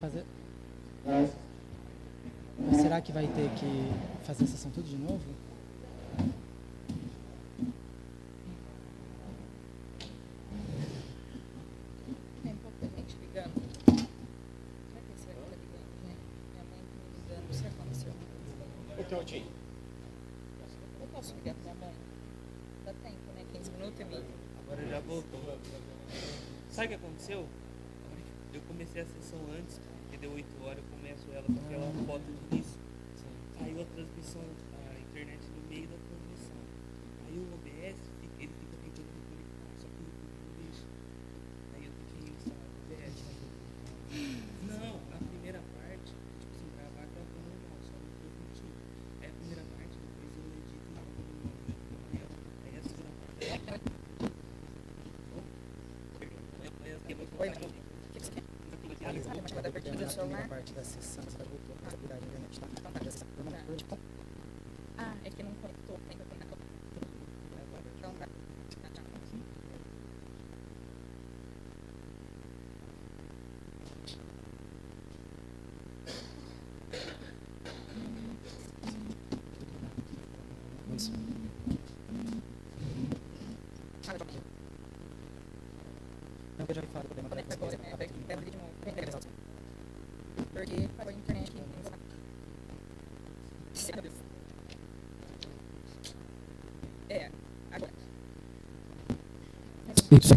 fazer. Mas será que vai ter que fazer a sessão tudo de novo? Tem pouca gente ligando. Será que esse vai estar ligando, gente? Minha mãe tá me ligando. Isso aconteceu. Ô, Claudinho. Eu posso ligar pra minha mãe? Dá tempo, né? 15 minutos, Emílio. Agora já voltou. Sabe o que aconteceu? Eu comecei a sessão antes, porque deu 8 horas, eu começo ela com aquela foto de início. Saiu a transmissão, a internet no meio da transmissão. Aí o OBS, ele fica tentando me conectar, só que o YouTube não deixa. Aí eu tenho que instalar o OBS. Não, a primeira parte, tipo assim, gravar gravando normal, só no transmitir. É a primeira parte, depois eu edito e jogo no áudio. Aí a segunda parte. Oi, Emílio. O que você quer? Sabe, mas vai perder o celular? A parte da sessão, você vai voltar a responsabilidade da internet, tá? Então tá. Ah, é que não conectou ainda tem na tua. Então tá. Isso. Não, eu já vi falar do problema. Conecta agora, né? Vai abrir de novo. Porque parou a internet aqui. É, agora. Isso.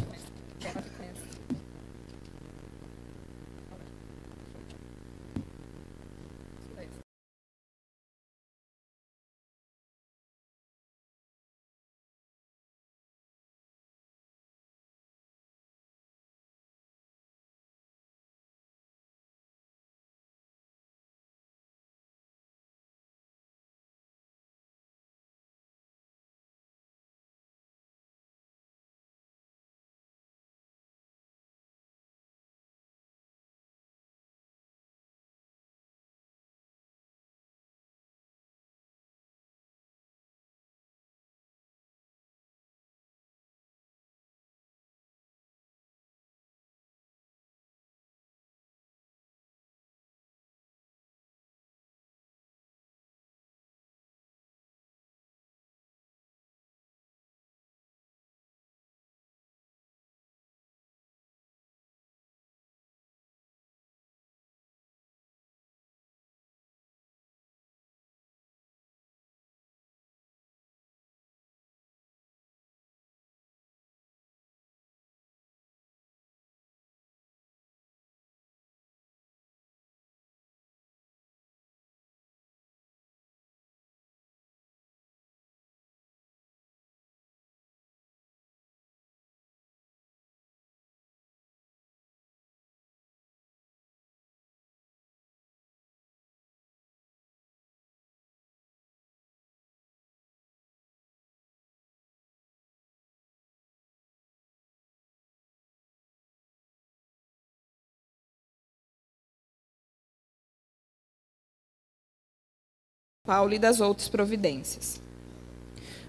Paulo e das outras providências.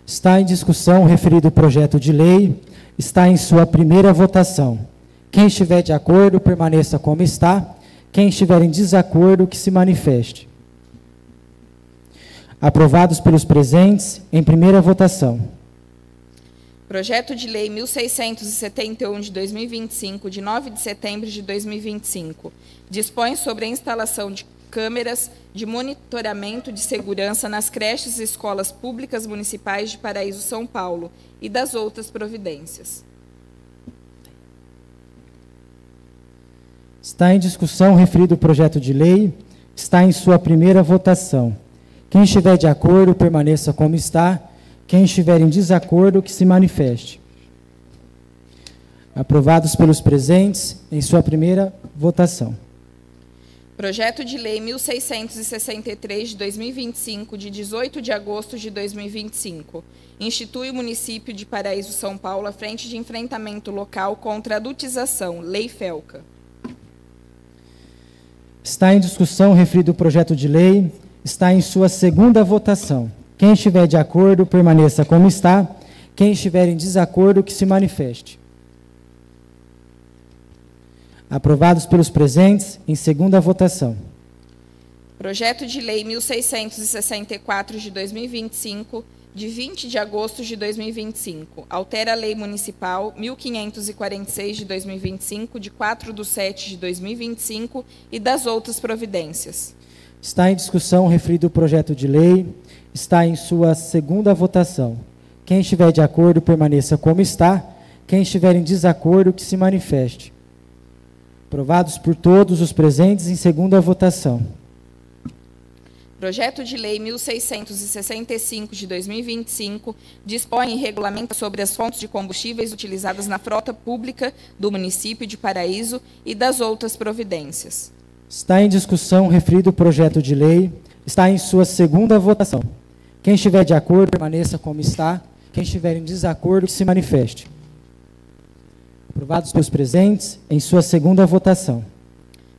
Está em discussão o referido projeto de lei. Está em sua primeira votação. Quem estiver de acordo, permaneça como está. Quem estiver em desacordo, que se manifeste. Aprovados pelos presentes, em primeira votação. Projeto de Lei 1671 de 2025, de 9 de setembro de 2025, dispõe sobre a instalação de câmeras de monitoramento de segurança nas creches e escolas públicas municipais de Paraíso, São Paulo, e das outras providências. Está em discussão o referido projeto de lei. Está em sua primeira votação. Quem estiver de acordo, permaneça como está. Quem estiver em desacordo, que se manifeste. Aprovados pelos presentes, em sua primeira votação. Projeto de Lei 1663 de 2025, de 18 de agosto de 2025, institui o município de Paraíso, São Paulo, à frente de enfrentamento local contra a adultização, Lei Felca. Está em discussão o referido projeto de lei. Está em sua segunda votação. Quem estiver de acordo, permaneça como está. Quem estiver em desacordo, que se manifeste. Aprovados pelos presentes, em segunda votação. Projeto de Lei 1664 de 2025, de 20 de agosto de 2025. Altera a Lei Municipal 1546 de 2025, de 4/7 de 2025 e das outras providências. Está em discussão o referido projeto de lei. Está em sua segunda votação. Quem estiver de acordo, permaneça como está. Quem estiver em desacordo, que se manifeste. Aprovados por todos os presentes em segunda votação. Projeto de Lei 1665 de 2025 dispõe e regulamenta sobre as fontes de combustíveis utilizadas na frota pública do município de Paraíso e das outras providências. Está em discussão o referido projeto de lei. Está em sua segunda votação. Quem estiver de acordo, permaneça como está. Quem estiver em desacordo, que se manifeste. Aprovados pelos presentes, em sua segunda votação.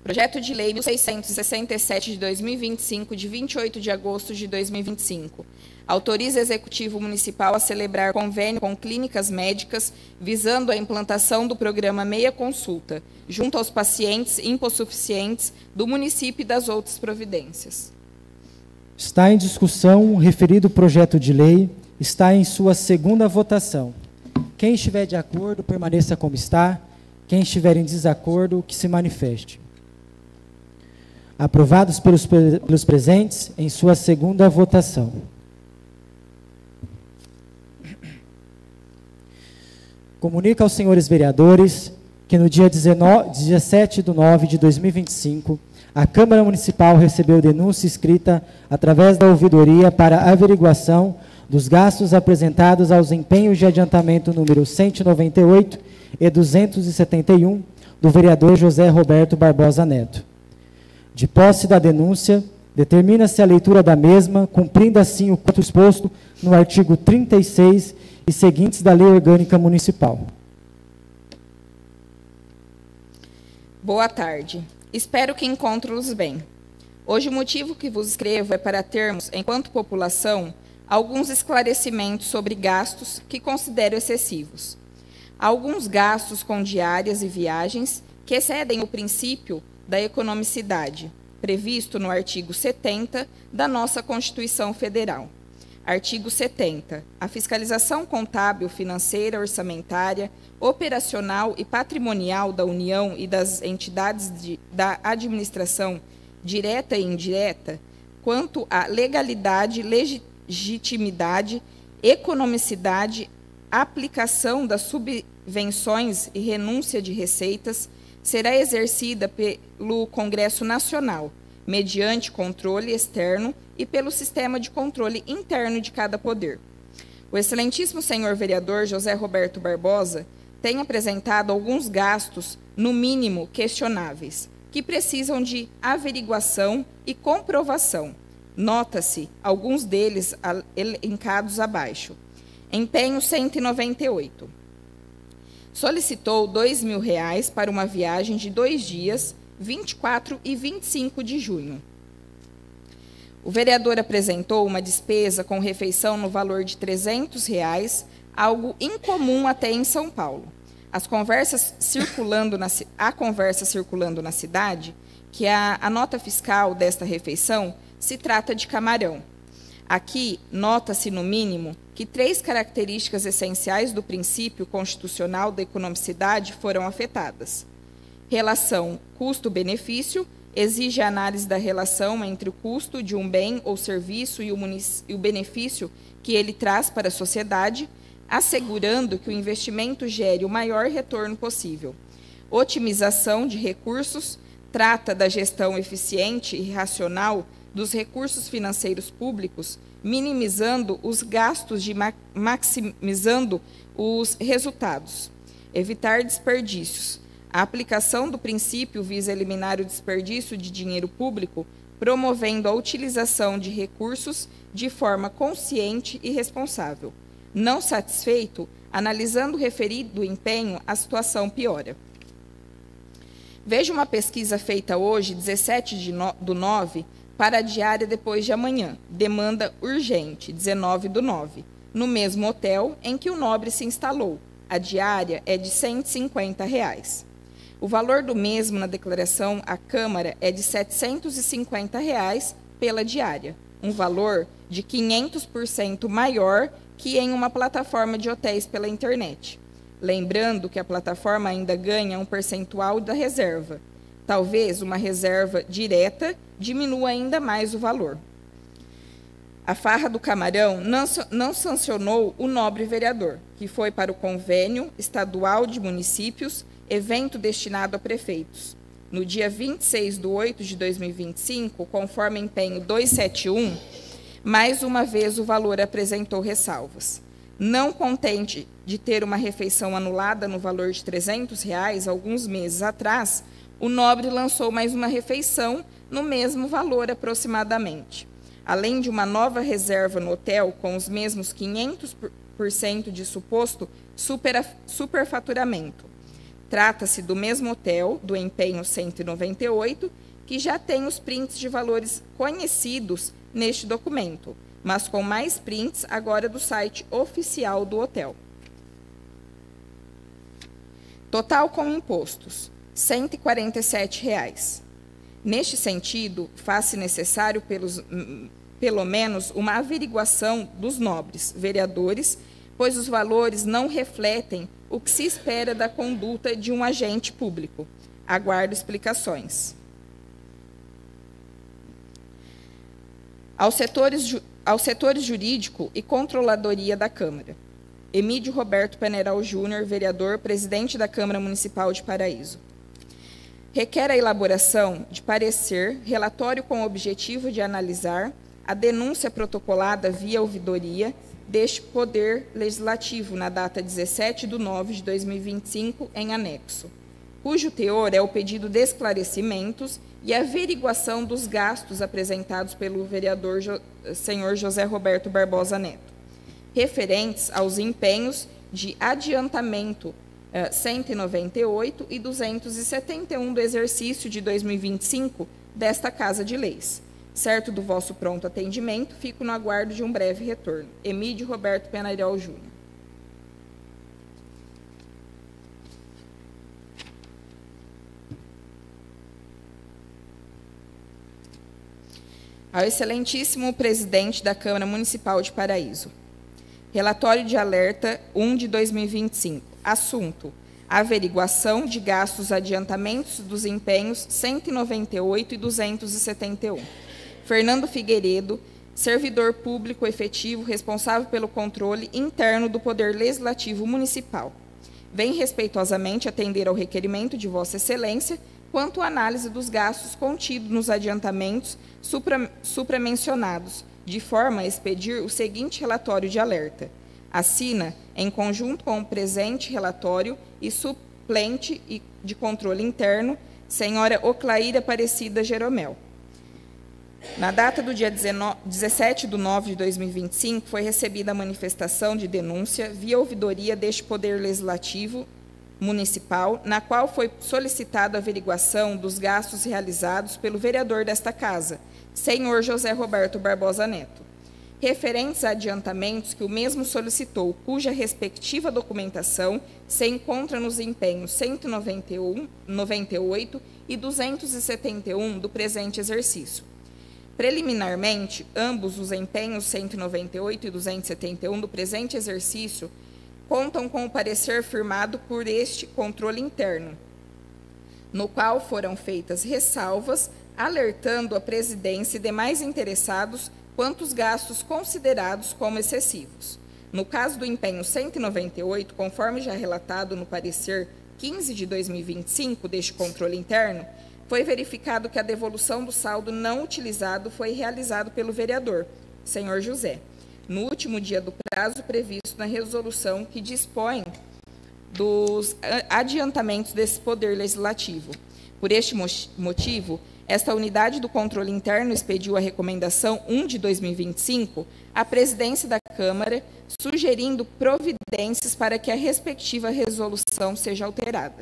Projeto de Lei 1667 de 2025, de 28 de agosto de 2025. Autoriza o Executivo Municipal a celebrar convênio com clínicas médicas visando a implantação do programa Meia Consulta, junto aos pacientes hipossuficientes do município e das outras providências. Está em discussão o referido projeto de lei. Está em sua segunda votação. Quem estiver de acordo, permaneça como está. Quem estiver em desacordo, que se manifeste. Aprovados pelos presentes em sua segunda votação. Comunico aos senhores vereadores que no dia 17/9 de 2025, a Câmara Municipal recebeu denúncia escrita através da ouvidoria para averiguação dos gastos apresentados aos empenhos de adiantamento número 198 e 271 do vereador José Roberto Barbosa Neto. De posse da denúncia, determina-se a leitura da mesma, cumprindo assim o quanto exposto no artigo 36 e seguintes da Lei Orgânica Municipal. Boa tarde. Espero que encontre-os bem. Hoje o motivo que vos escrevo é para termos, enquanto população, alguns esclarecimentos sobre gastos que considero excessivos. Há alguns gastos com diárias e viagens que excedem o princípio da economicidade, previsto no artigo 70 da nossa Constituição Federal. Artigo 70. A fiscalização contábil, financeira, orçamentária, operacional e patrimonial da União e das entidades da administração direta e indireta, quanto à legalidade, legitimidade, economicidade, aplicação das subvenções e renúncia de receitas, será exercida pelo Congresso Nacional, mediante controle externo e pelo sistema de controle interno de cada poder. O excelentíssimo senhor vereador José Roberto Barbosa tem apresentado alguns gastos, no mínimo questionáveis, que precisam de averiguação e comprovação. Nota-se alguns deles elencados abaixo. Empenho 198. Solicitou R$2.000 para uma viagem de 2 dias, 24 e 25 de junho. O vereador apresentou uma despesa com refeição no valor de R$300, algo incomum até em São Paulo. A conversa circulando na cidade, que a nota fiscal desta refeição se trata de camarão. Aqui, nota-se, no mínimo, que 3 características essenciais do princípio constitucional da economicidade foram afetadas. Relação custo-benefício exige a análise da relação entre o custo de um bem ou serviço e o benefício que ele traz para a sociedade, assegurando que o investimento gere o maior retorno possível. Otimização de recursos trata da gestão eficiente e racional dos recursos financeiros públicos, minimizando os gastos e maximizando os resultados. Evitar desperdícios. A aplicação do princípio visa eliminar o desperdício de dinheiro público, promovendo a utilização de recursos de forma consciente e responsável. Não satisfeito, analisando o referido empenho, a situação piora. Veja uma pesquisa feita hoje, 17/9, para a diária depois de amanhã, demanda urgente, 19/9, no mesmo hotel em que o nobre se instalou. A diária é de R$150. O valor do mesmo na declaração à Câmara é de R$ 750 pela diária, um valor de 500% maior que em uma plataforma de hotéis pela internet. Lembrando que a plataforma ainda ganha um percentual da reserva. Talvez uma reserva direta diminua ainda mais o valor. A Farra do Camarão não sancionou o nobre vereador, que foi para o Convênio Estadual de Municípios, evento destinado a prefeitos. No dia 26 de 8 de 2025, conforme empenho 271, mais uma vez o valor apresentou ressalvas. Não contente de ter uma refeição anulada no valor de R$ 300 alguns meses atrás, o nobre lançou mais uma refeição no mesmo valor aproximadamente. Além de uma nova reserva no hotel com os mesmos 500% de suposto superfaturamento. Trata-se do mesmo hotel, do empenho 198, que já tem os prints de valores conhecidos neste documento, mas com mais prints agora do site oficial do hotel. Total com impostos, R$ 147. Neste sentido, faz-se necessário pelo menos uma averiguação dos nobres vereadores, pois os valores não refletem o que se espera da conduta de um agente público. Aguardo explicações. Aos setores jurídico e controladoria da Câmara. Emídio Roberto Peneral Júnior, vereador, presidente da Câmara Municipal de Paraíso. Requer a elaboração de parecer, relatório com o objetivo de analisar a denúncia protocolada via ouvidoria deste Poder Legislativo na data 17 de 9 de 2025, em anexo, cujo teor é o pedido de esclarecimentos e averiguação dos gastos apresentados pelo vereador senhor José Roberto Barbosa Neto, referentes aos empenhos de adiantamento 198 e 271 do exercício de 2025 desta Casa de Leis. Certo do vosso pronto atendimento, fico no aguardo de um breve retorno. Emídio Roberto Peneral Júnior. Ao excelentíssimo presidente da Câmara Municipal de Paraíso. Relatório de alerta 1 de 2025. Assunto: averiguação de gastos adiantamentos dos empenhos 198 e 271. Fernando Figueiredo, servidor público efetivo responsável pelo controle interno do Poder Legislativo Municipal. Vem respeitosamente atender ao requerimento de Vossa Excelência quanto à análise dos gastos contidos nos adiantamentos supramencionados, de forma a expedir o seguinte relatório de alerta. Assina, em conjunto com o presente relatório e suplente de controle interno, senhora Oclaíra Aparecida Jeromel. Na data do dia 17 de 9 de 2025, foi recebida a manifestação de denúncia via ouvidoria deste Poder Legislativo Municipal, na qual foi solicitada a averiguação dos gastos realizados pelo vereador desta Casa, senhor José Roberto Barbosa Neto, referentes a adiantamentos que o mesmo solicitou, cuja respectiva documentação se encontra nos empenhos 198 e 271 do presente exercício. Preliminarmente, ambos os empenhos 198 e 271 do presente exercício contam com o parecer firmado por este controle interno, no qual foram feitas ressalvas, alertando a presidência e demais interessados quanto os gastos considerados como excessivos. No caso do empenho 198, conforme já relatado no parecer 15 de 2025 deste controle interno, foi verificado que a devolução do saldo não utilizado foi realizado pelo vereador, senhor José, no último dia do prazo previsto na resolução que dispõe dos adiantamentos desse Poder Legislativo. Por este motivo, esta unidade do controle interno expediu a recomendação 1 de 2025 à presidência da Câmara, sugerindo providências para que a respectiva resolução seja alterada.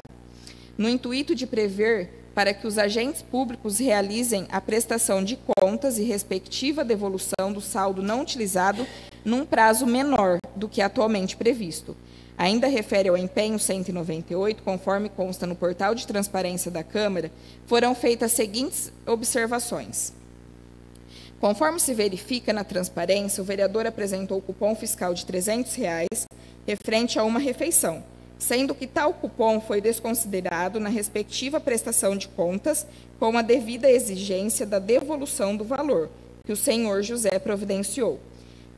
No intuito de prever para que os agentes públicos realizem a prestação de contas e respectiva devolução do saldo não utilizado num prazo menor do que atualmente previsto. ainda refere ao empenho 198, conforme consta no portal de transparência da Câmara, foram feitas as seguintes observações. Conforme se verifica na transparência, o vereador apresentou o cupom fiscal de R$ 300 referente a uma refeição, sendo que tal cupom foi desconsiderado na respectiva prestação de contas com a devida exigência da devolução do valor, que o senhor José providenciou.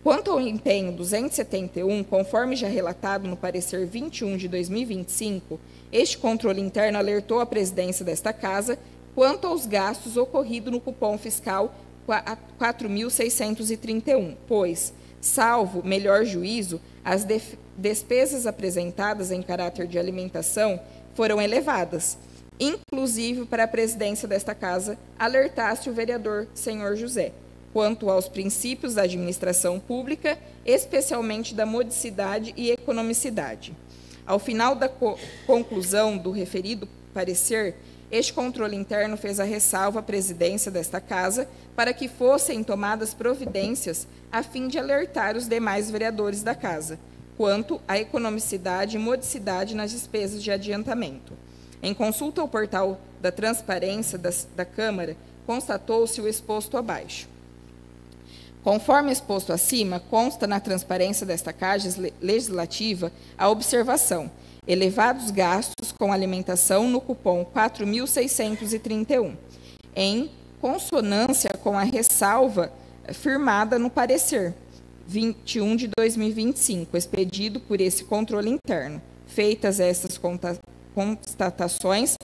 Quanto ao empenho 271, conforme já relatado no parecer 21 de 2025, este controle interno alertou a presidência desta Casa quanto aos gastos ocorridos no cupom fiscal 4.631, pois, salvo melhor juízo, as despesas apresentadas em caráter de alimentação foram elevadas, inclusive para a presidência desta Casa alertasse o vereador senhor José, quanto aos princípios da administração pública, especialmente da modicidade e economicidade. Ao final da conclusão do referido parecer, este controle interno fez a ressalva à presidência desta Casa para que fossem tomadas providências a fim de alertar os demais vereadores da Casa, quanto à economicidade e modicidade nas despesas de adiantamento. Em consulta ao portal da transparência da Câmara, constatou-se o exposto abaixo. Conforme exposto acima, consta na transparência desta Casa Legislativa a observação: elevados gastos com alimentação no cupom 4.631, em consonância com a ressalva firmada no parecer 21 de 2025, expedido por esse controle interno. Feitas essas constatações,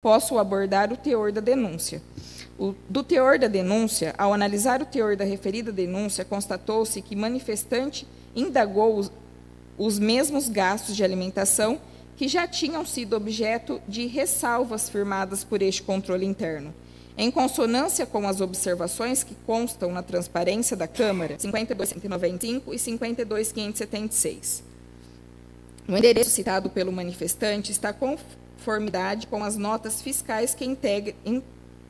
posso abordar o teor da denúncia. Do teor da denúncia, ao analisar o teor da referida denúncia, constatou-se que manifestante indagou os mesmos gastos de alimentação que já tinham sido objeto de ressalvas firmadas por este controle interno. Em consonância com as observações que constam na transparência da Câmara, 52.195 e 52.576. O endereço citado pelo manifestante está conformidade com as notas fiscais que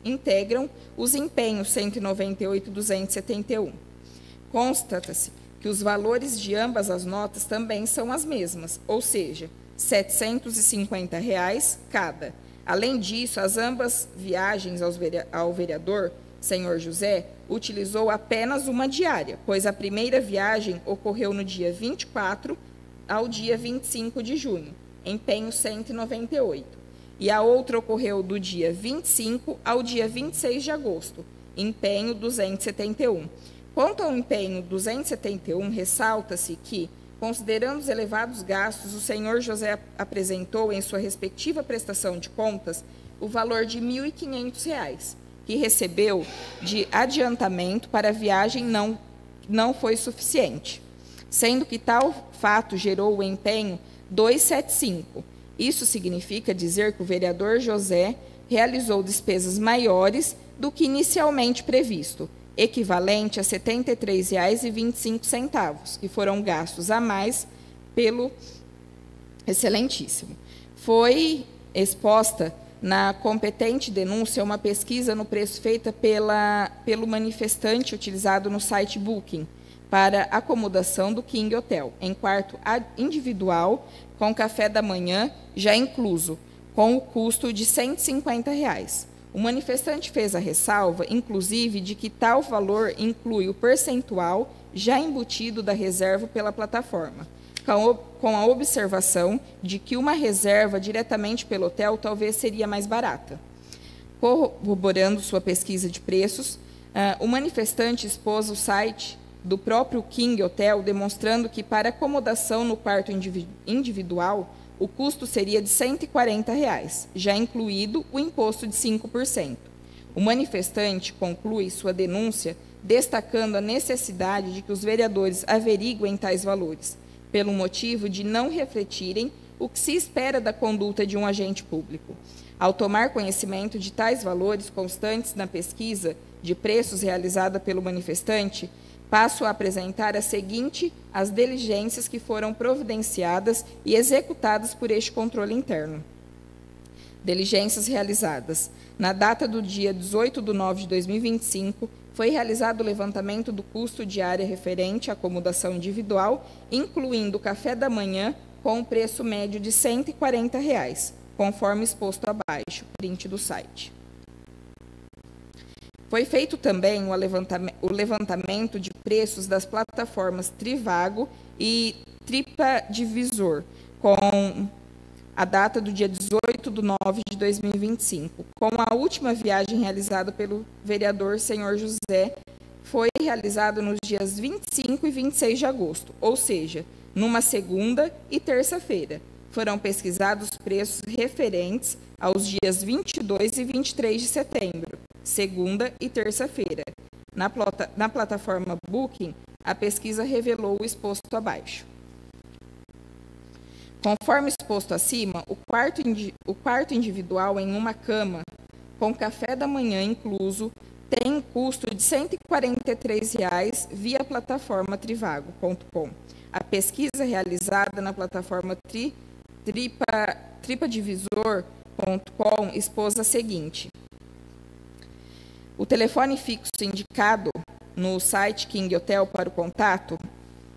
integram os empenhos 198 e 271. Constata-se que os valores de ambas as notas também são as mesmas, ou seja, R$ 750 cada. Além disso, as ambas viagens ao vereador, senhor José, utilizou apenas uma diária, pois a primeira viagem ocorreu no dia 24 ao dia 25 de junho, empenho 198, e a outra ocorreu do dia 25 ao dia 26 de agosto, empenho 271. Quanto ao empenho 271, ressalta-se que, considerando os elevados gastos, o senhor José apresentou em sua respectiva prestação de contas o valor de R$ 1.500, que recebeu de adiantamento para a viagem não foi suficiente. sendo que tal fato gerou o empenho 275. Isso significa dizer que o vereador José realizou despesas maiores do que inicialmente previsto, equivalente a R$ 73,25, que foram gastos a mais pelo Excelentíssimo. Foi exposta na competente denúncia uma pesquisa no preço feita pelo manifestante utilizado no site Booking para acomodação do King Hotel, em quarto individual, com café da manhã já incluso, com o custo de R$ 150. O manifestante fez a ressalva, inclusive, de que tal valor inclui o percentual já embutido da reserva pela plataforma, com a observação de que uma reserva diretamente pelo hotel talvez seria mais barata. Corroborando sua pesquisa de preços, o manifestante expôs o site do próprio King Hotel, demonstrando que para acomodação no quarto individual, o custo seria de R$ 140, já incluído o imposto de 5%. O manifestante conclui sua denúncia destacando a necessidade de que os vereadores averiguem tais valores, pelo motivo de não refletirem o que se espera da conduta de um agente público. Ao tomar conhecimento de tais valores constantes na pesquisa de preços realizada pelo manifestante, passo a apresentar as diligências que foram providenciadas e executadas por este controle interno. Diligências realizadas. Na data do dia 18/9/2025, foi realizado o levantamento do custo diário referente à acomodação individual, incluindo o café da manhã, com o preço médio de R$ 140, conforme exposto abaixo, print do site. Foi feito também o levantamento de preços das plataformas Trivago e TripAdvisor, com a data do dia 18/9/2025. Com a última viagem realizada pelo vereador senhor José, foi realizada nos dias 25 e 26 de agosto, ou seja, numa segunda e terça-feira. Foram pesquisados preços referentes aos dias 22 e 23 de setembro, segunda e terça-feira. Na plataforma Booking, a pesquisa revelou o exposto abaixo. Conforme exposto acima, o quarto individual em uma cama, com café da manhã incluso, tem um custo de R$ 143 via plataforma trivago.com. A pesquisa realizada na plataforma TripAdvisor.com expôs a seguinte: o telefone fixo indicado no site King Hotel para o contato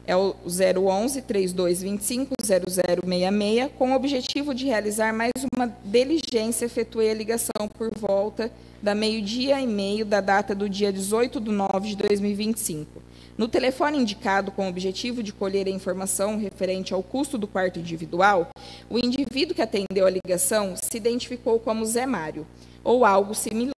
é o 011-3225-0066, com o objetivo de realizar mais uma diligência. Efetuei a ligação por volta da 12h30 da data do dia 18/9/2025. No telefone indicado com o objetivo de colher a informação referente ao custo do quarto individual, o indivíduo que atendeu a ligação se identificou como Zé Mário, ou algo similar.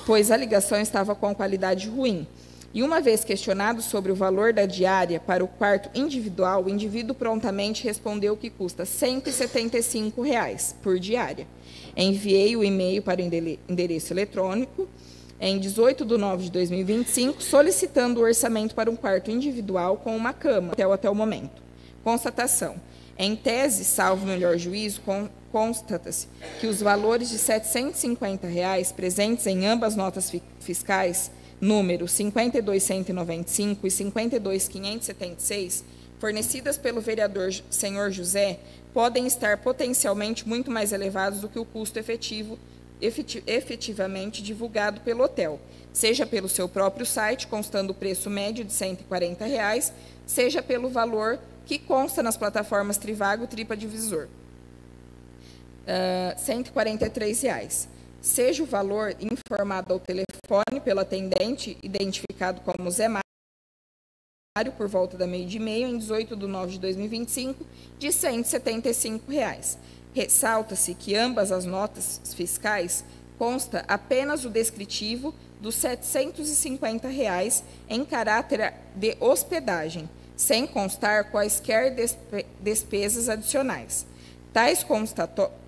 Pois a ligação estava com qualidade ruim. E uma vez questionado sobre o valor da diária para o quarto individual, o indivíduo prontamente respondeu que custa R$ 175 por diária. Enviei o e-mail para o endereço eletrônico em 18/9/2025, solicitando o orçamento para um quarto individual com uma cama até o momento. Constatação. Em tese, salvo melhor juízo, constata-se que os valores de R$ 750 presentes em ambas notas fiscais, número 52.195 e 52.576, fornecidas pelo vereador senhor José, podem estar potencialmente muito mais elevados do que o custo efetivo efetivamente divulgado pelo hotel, seja pelo seu próprio site, constando o preço médio de R$ 140, seja pelo valor que consta nas plataformas Trivago e TripAdvisor, R$ 143. Seja o valor informado ao telefone pelo atendente, identificado como Zé Mário, por volta da 12h30, em 18 de nove de 2025, de R$ 175. Ressalta-se que ambas as notas fiscais consta apenas o descritivo dos R$ 750 em caráter de hospedagem, sem constar quaisquer despesas adicionais. Tais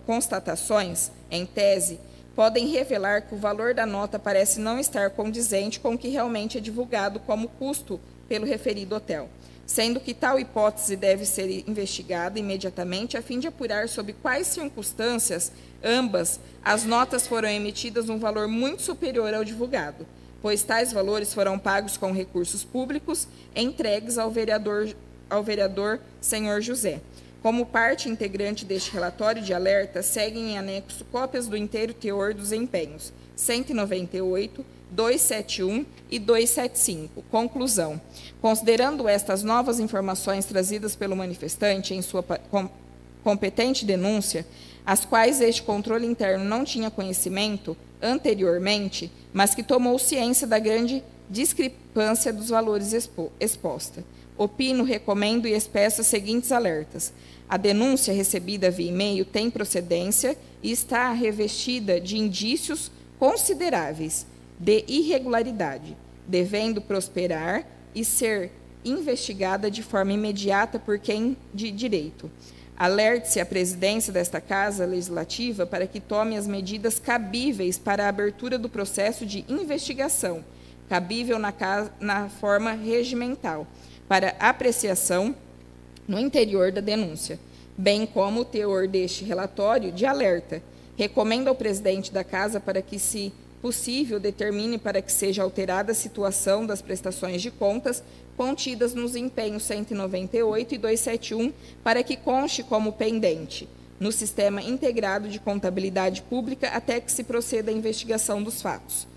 constatações, em tese, podem revelar que o valor da nota parece não estar condizente com o que realmente é divulgado como custo pelo referido hotel, sendo que tal hipótese deve ser investigada imediatamente a fim de apurar sob quais circunstâncias ambas as notas foram emitidas num valor muito superior ao divulgado, pois tais valores foram pagos com recursos públicos entregues ao vereador senhor José. Como parte integrante deste relatório de alerta, seguem em anexo cópias do inteiro teor dos empenhos 198, 271 e 275. Conclusão. Considerando estas novas informações trazidas pelo manifestante em sua competente denúncia, as quais este controle interno não tinha conhecimento anteriormente, mas que tomou ciência da grande discrepância dos valores exposta, opino, recomendo e expresso os seguintes alertas. A denúncia recebida via e-mail tem procedência e está revestida de indícios consideráveis de irregularidade, devendo prosperar e ser investigada de forma imediata por quem de direito. Alerte-se a presidência desta Casa Legislativa para que tome as medidas cabíveis para a abertura do processo de investigação, cabível na forma regimental, para apreciação no interior da denúncia, bem como o teor deste relatório de alerta. Recomendo ao presidente da Casa para que, se possível, determine para que seja alterada a situação das prestações de contas contidas nos empenhos 198 e 271, para que conste como pendente no Sistema Integrado de Contabilidade Pública até que se proceda a investigação dos fatos.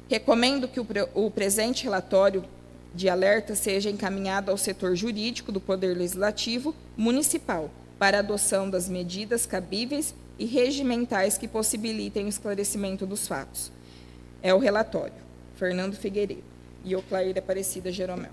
Recomendo que o presente relatório de alerta seja encaminhado ao setor jurídico do Poder Legislativo Municipal para adoção das medidas cabíveis e regimentais que possibilitem o esclarecimento dos fatos. É o relatório. Fernando Figueiredo e Oclair Aparecida Jeromel.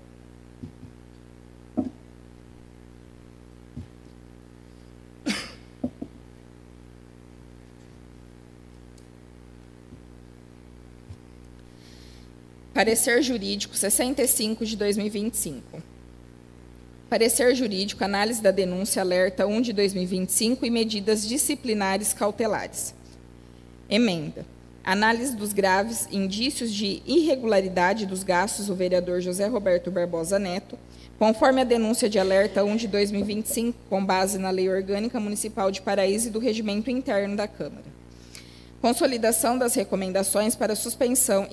Parecer jurídico 65 de 2025. Parecer jurídico, análise da denúncia alerta 1 de 2025 e medidas disciplinares cautelares. Emenda. Análise dos graves indícios de irregularidade dos gastos do vereador José Roberto Barbosa Neto, conforme a denúncia de alerta 1 de 2025, com base na Lei Orgânica Municipal de Paraíso e do Regimento Interno da Câmara. Consolidação das recomendações para suspensão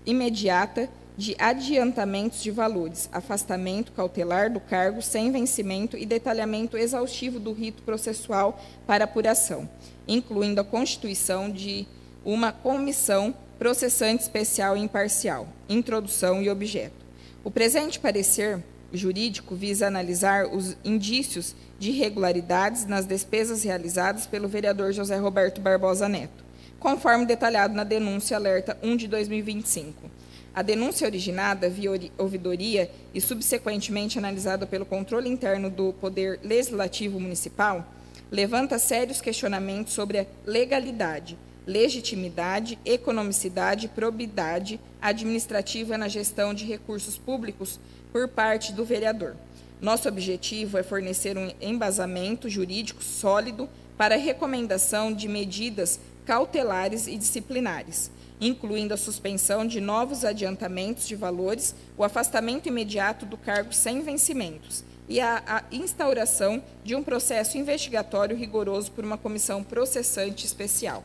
imediata de adiantamentos de valores, afastamento cautelar do cargo sem vencimento e detalhamento exaustivo do rito processual para apuração, incluindo a constituição de uma comissão processante especial e imparcial, introdução e objeto. O presente parecer jurídico visa analisar os indícios de irregularidades nas despesas realizadas pelo vereador José Roberto Barbosa Neto, conforme detalhado na denúncia alerta 1 de 2025. A denúncia originada via ouvidoria e subsequentemente analisada pelo controle interno do Poder Legislativo Municipal levanta sérios questionamentos sobre a legalidade, legitimidade, economicidade e probidade administrativa na gestão de recursos públicos por parte do vereador. Nosso objetivo é fornecer um embasamento jurídico sólido para a recomendação de medidas cautelares e disciplinares, incluindo a suspensão de novos adiantamentos de valores, o afastamento imediato do cargo sem vencimentos e a instauração de um processo investigatório rigoroso por uma comissão processante especial.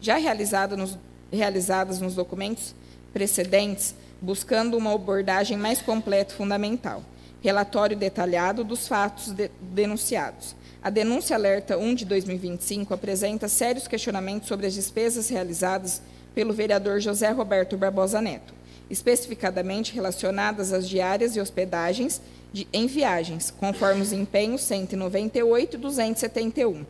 Já realizadas nos documentos precedentes, buscando uma abordagem mais completa e fundamental. relatório detalhado dos fatos denunciados. A denúncia alerta 1 de 2025 apresenta sérios questionamentos sobre as despesas realizadas pelo vereador José Roberto Barbosa Neto, especificadamente relacionadas às diárias e hospedagens em viagens, conforme os empenhos 198 e 271.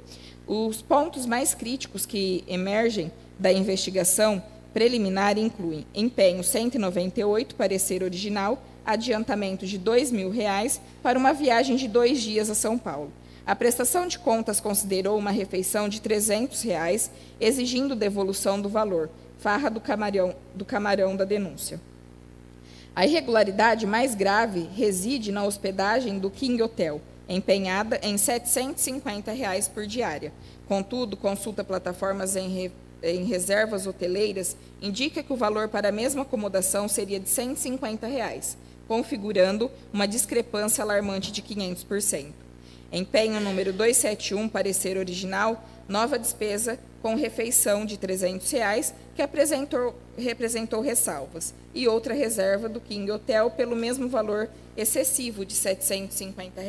Os pontos mais críticos que emergem da investigação preliminar incluem empenho 198, parecer original, adiantamento de R$ 2.000 para uma viagem de 2 dias a São Paulo. A prestação de contas considerou uma refeição de R$ 300, exigindo devolução do valor, farra do camarão da denúncia. A irregularidade mais grave reside na hospedagem do King Hotel, empenhada em R$ 750 por diária. Contudo, consulta plataformas em reservas hoteleiras indica que o valor para a mesma acomodação seria de R$ 150, configurando uma discrepância alarmante de 500%. Empenho número 271, parecer original, nova despesa com refeição de R$ 300, que representou ressalvas, e outra reserva do King Hotel pelo mesmo valor excessivo de R$ 750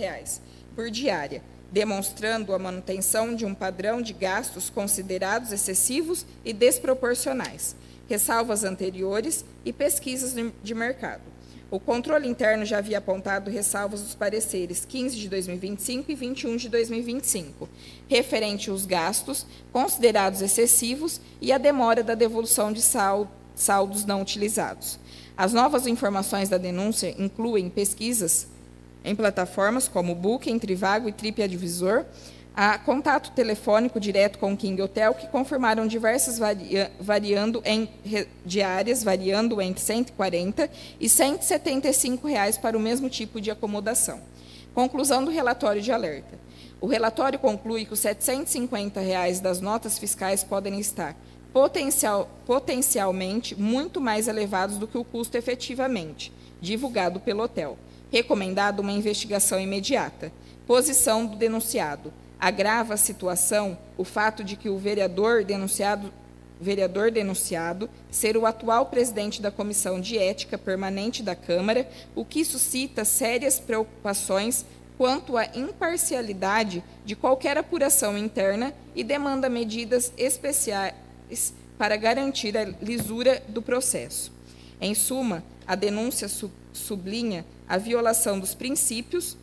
por diária, demonstrando a manutenção de um padrão de gastos considerados excessivos e desproporcionais, ressalvas anteriores e pesquisas de mercado. O controle interno já havia apontado ressalvas dos pareceres 15 de 2025 e 21 de 2025, referente aos gastos considerados excessivos e a demora da devolução de saldos não utilizados. As novas informações da denúncia incluem pesquisas em plataformas como Booking, Trivago e TripAdvisor, a contato telefônico direto com o King Hotel, que confirmaram diversas diárias, variando entre R$ 140 e R$ 175 para o mesmo tipo de acomodação. Conclusão do relatório de alerta. O relatório conclui que os R$ 750 das notas fiscais podem estar potencialmente muito mais elevados do que o custo efetivamente divulgado pelo hotel. Recomendado uma investigação imediata. Posição do denunciado. Agrava a situação o fato de que o vereador denunciado ser o atual presidente da Comissão de Ética Permanente da Câmara, o que suscita sérias preocupações quanto à imparcialidade de qualquer apuração interna e demanda medidas especiais para garantir a lisura do processo. Em suma, a denúncia sublinha a violação dos princípios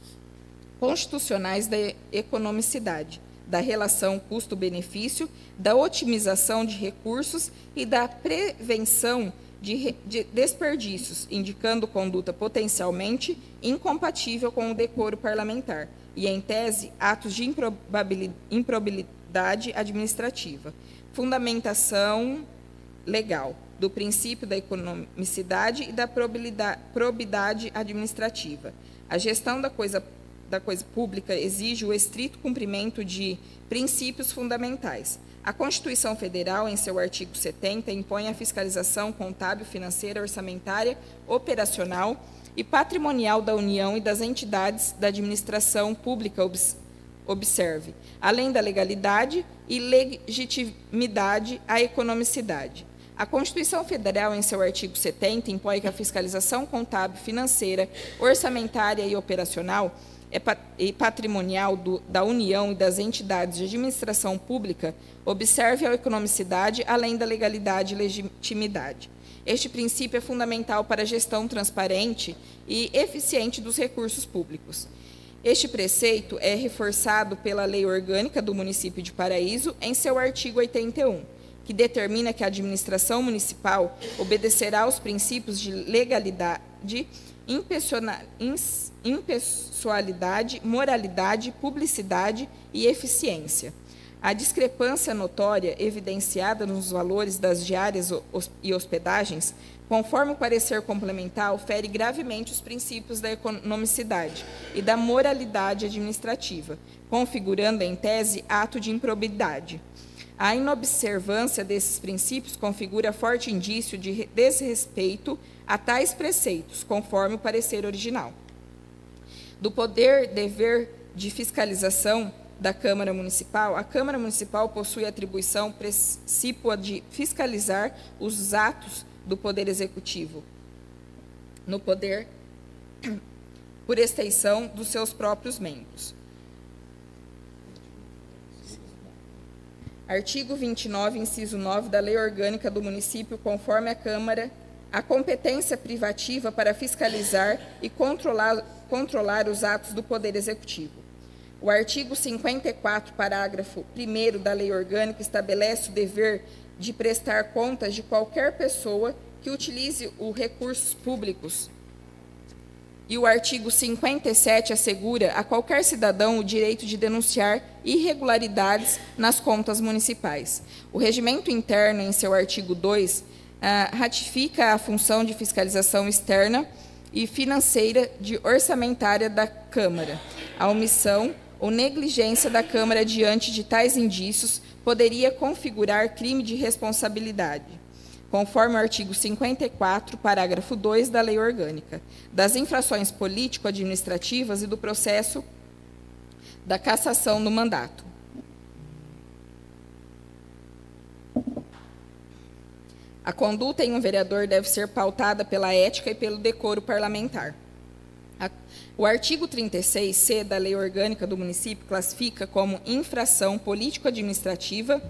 constitucionais da economicidade, da relação custo-benefício, da otimização de recursos e da prevenção de desperdícios, indicando conduta potencialmente incompatível com o decoro parlamentar e, em tese, atos de improbidade administrativa. Fundamentação legal do princípio da economicidade e da probidade administrativa. A gestão da coisa pública exige o estrito cumprimento de princípios fundamentais. A Constituição Federal, em seu artigo 70, impõe a fiscalização contábil, financeira, orçamentária, operacional e patrimonial da União e das entidades da administração pública, observe, além da legalidade e legitimidade, a economicidade. A Constituição Federal, em seu artigo 70, impõe que a fiscalização contábil, financeira, orçamentária e operacional e patrimonial da União e das entidades de administração pública observe a economicidade, além da legalidade e legitimidade. Este princípio é fundamental para a gestão transparente e eficiente dos recursos públicos. Este preceito é reforçado pela Lei Orgânica do Município de Paraíso, em seu artigo 81, que determina que a administração municipal obedecerá aos princípios de legalidade, impessoalidade, moralidade, publicidade e eficiência. A discrepância notória evidenciada nos valores das diárias e hospedagens, conforme o parecer complementar, fere gravemente os princípios da economicidade e da moralidade administrativa, configurando, em tese, ato de improbidade. A inobservância desses princípios configura forte indício de desrespeito a tais preceitos, conforme o parecer original. Do poder-dever de fiscalização da Câmara Municipal, a Câmara Municipal possui a atribuição precípua de fiscalizar os atos do Poder Executivo, no poder por extensão dos seus próprios membros. Artigo 29, inciso 9 da Lei Orgânica do Município, conforme a Câmara, a competência privativa para fiscalizar e controlar os atos do Poder Executivo. O artigo 54, parágrafo 1º da Lei Orgânica estabelece o dever de prestar contas de qualquer pessoa que utilize os recursos públicos. E o artigo 57 assegura a qualquer cidadão o direito de denunciar irregularidades nas contas municipais. O regimento interno, em seu artigo 2, ratifica a função de fiscalização externa e financeira de orçamentária da Câmara. A omissão ou negligência da Câmara diante de tais indícios poderia configurar crime de responsabilidade, conforme o artigo 54, parágrafo 2 da Lei Orgânica, das infrações político-administrativas e do processo da cassação do mandato. A conduta em um vereador deve ser pautada pela ética e pelo decoro parlamentar. O artigo 36C da Lei Orgânica do Município classifica como infração político-administrativa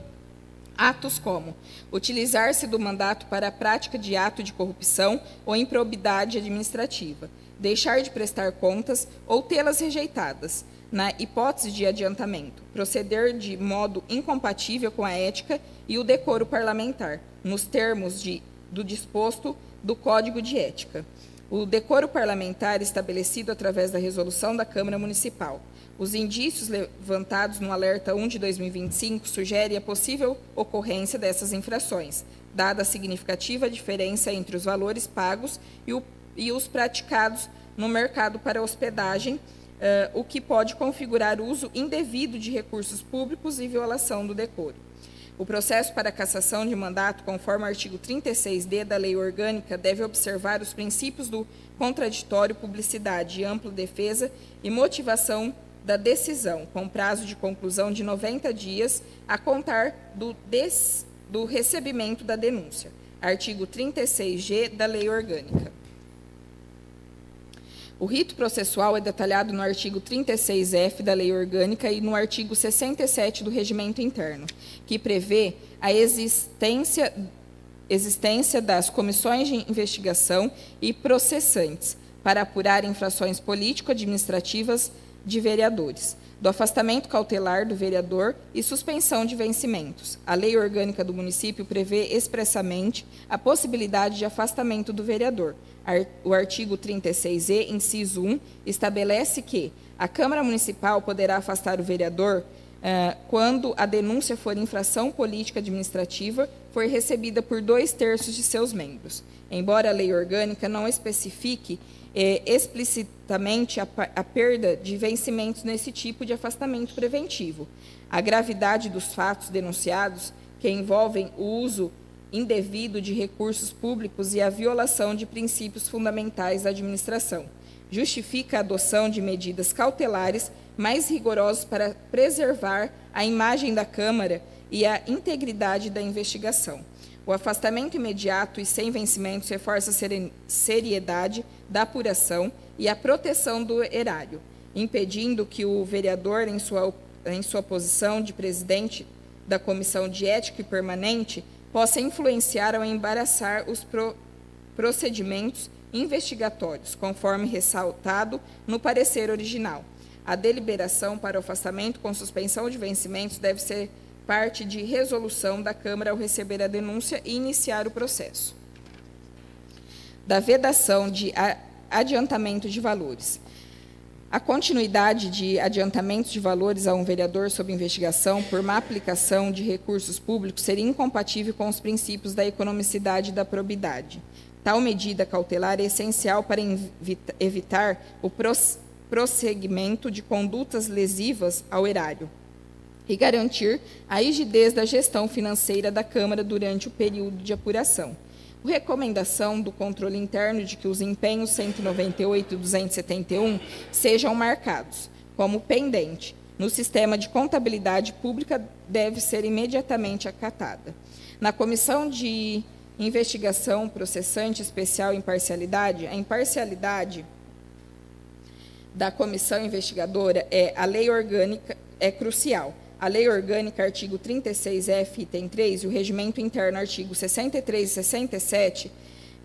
atos como utilizar-se do mandato para a prática de ato de corrupção ou improbidade administrativa, deixar de prestar contas ou tê-las rejeitadas, na hipótese de adiantamento, proceder de modo incompatível com a ética e o decoro parlamentar, nos termos do disposto do Código de Ética. O decoro parlamentar estabelecido através da resolução da Câmara Municipal. Os indícios levantados no Alerta 1 de 2025 sugerem a possível ocorrência dessas infrações, dada a significativa diferença entre os valores pagos e os praticados no mercado para hospedagem, o que pode configurar uso indevido de recursos públicos e violação do decoro. O processo para cassação de mandato, conforme o artigo 36D da Lei Orgânica, deve observar os princípios do contraditório, publicidade, ampla defesa e motivação da decisão, com prazo de conclusão de 90 dias a contar do recebimento da denúncia. Artigo 36G da Lei Orgânica. O rito processual é detalhado no artigo 36F da Lei Orgânica e no artigo 67 do Regimento Interno, que prevê a existência das comissões de investigação e processantes para apurar infrações político-administrativas de vereadores, do afastamento cautelar do vereador e suspensão de vencimentos. A Lei Orgânica do Município prevê expressamente a possibilidade de afastamento do vereador. O artigo 36E, inciso 1, estabelece que a Câmara Municipal poderá afastar o vereador quando a denúncia for infração política administrativa for recebida por 2/3 de seus membros. Embora a Lei Orgânica não especifique explicitamente a perda de vencimentos nesse tipo de afastamento preventivo, a gravidade dos fatos denunciados, que envolvem o uso indevido de recursos públicos e a violação de princípios fundamentais da administração, justifica a adoção de medidas cautelares mais rigorosas para preservar a imagem da Câmara e a integridade da investigação. O afastamento imediato e sem vencimentos reforça a seriedade da apuração e a proteção do erário, impedindo que o vereador, em sua posição de presidente da Comissão de Ética Permanente, possa influenciar ou embaraçar os procedimentos investigatórios, conforme ressaltado no parecer original. A deliberação para o afastamento com suspensão de vencimentos deve ser parte de resolução da Câmara ao receber a denúncia e iniciar o processo. Da vedação de adiantamento de valores. A continuidade de adiantamentos de valores a um vereador sob investigação por má aplicação de recursos públicos seria incompatível com os princípios da economicidade e da probidade. Tal medida cautelar é essencial para evitar o prosseguimento de condutas lesivas ao erário e garantir a rigidez da gestão financeira da Câmara durante o período de apuração. Recomendação do controle interno de que os empenhos 198 e 271 sejam marcados como pendente no sistema de contabilidade pública deve ser imediatamente acatada. Na Comissão de Investigação Processante Especial Imparcialidade, a imparcialidade da comissão investigadora a lei orgânica é crucial. A lei orgânica, artigo 36F, item 3, e o regimento interno, artigo 63 e 67,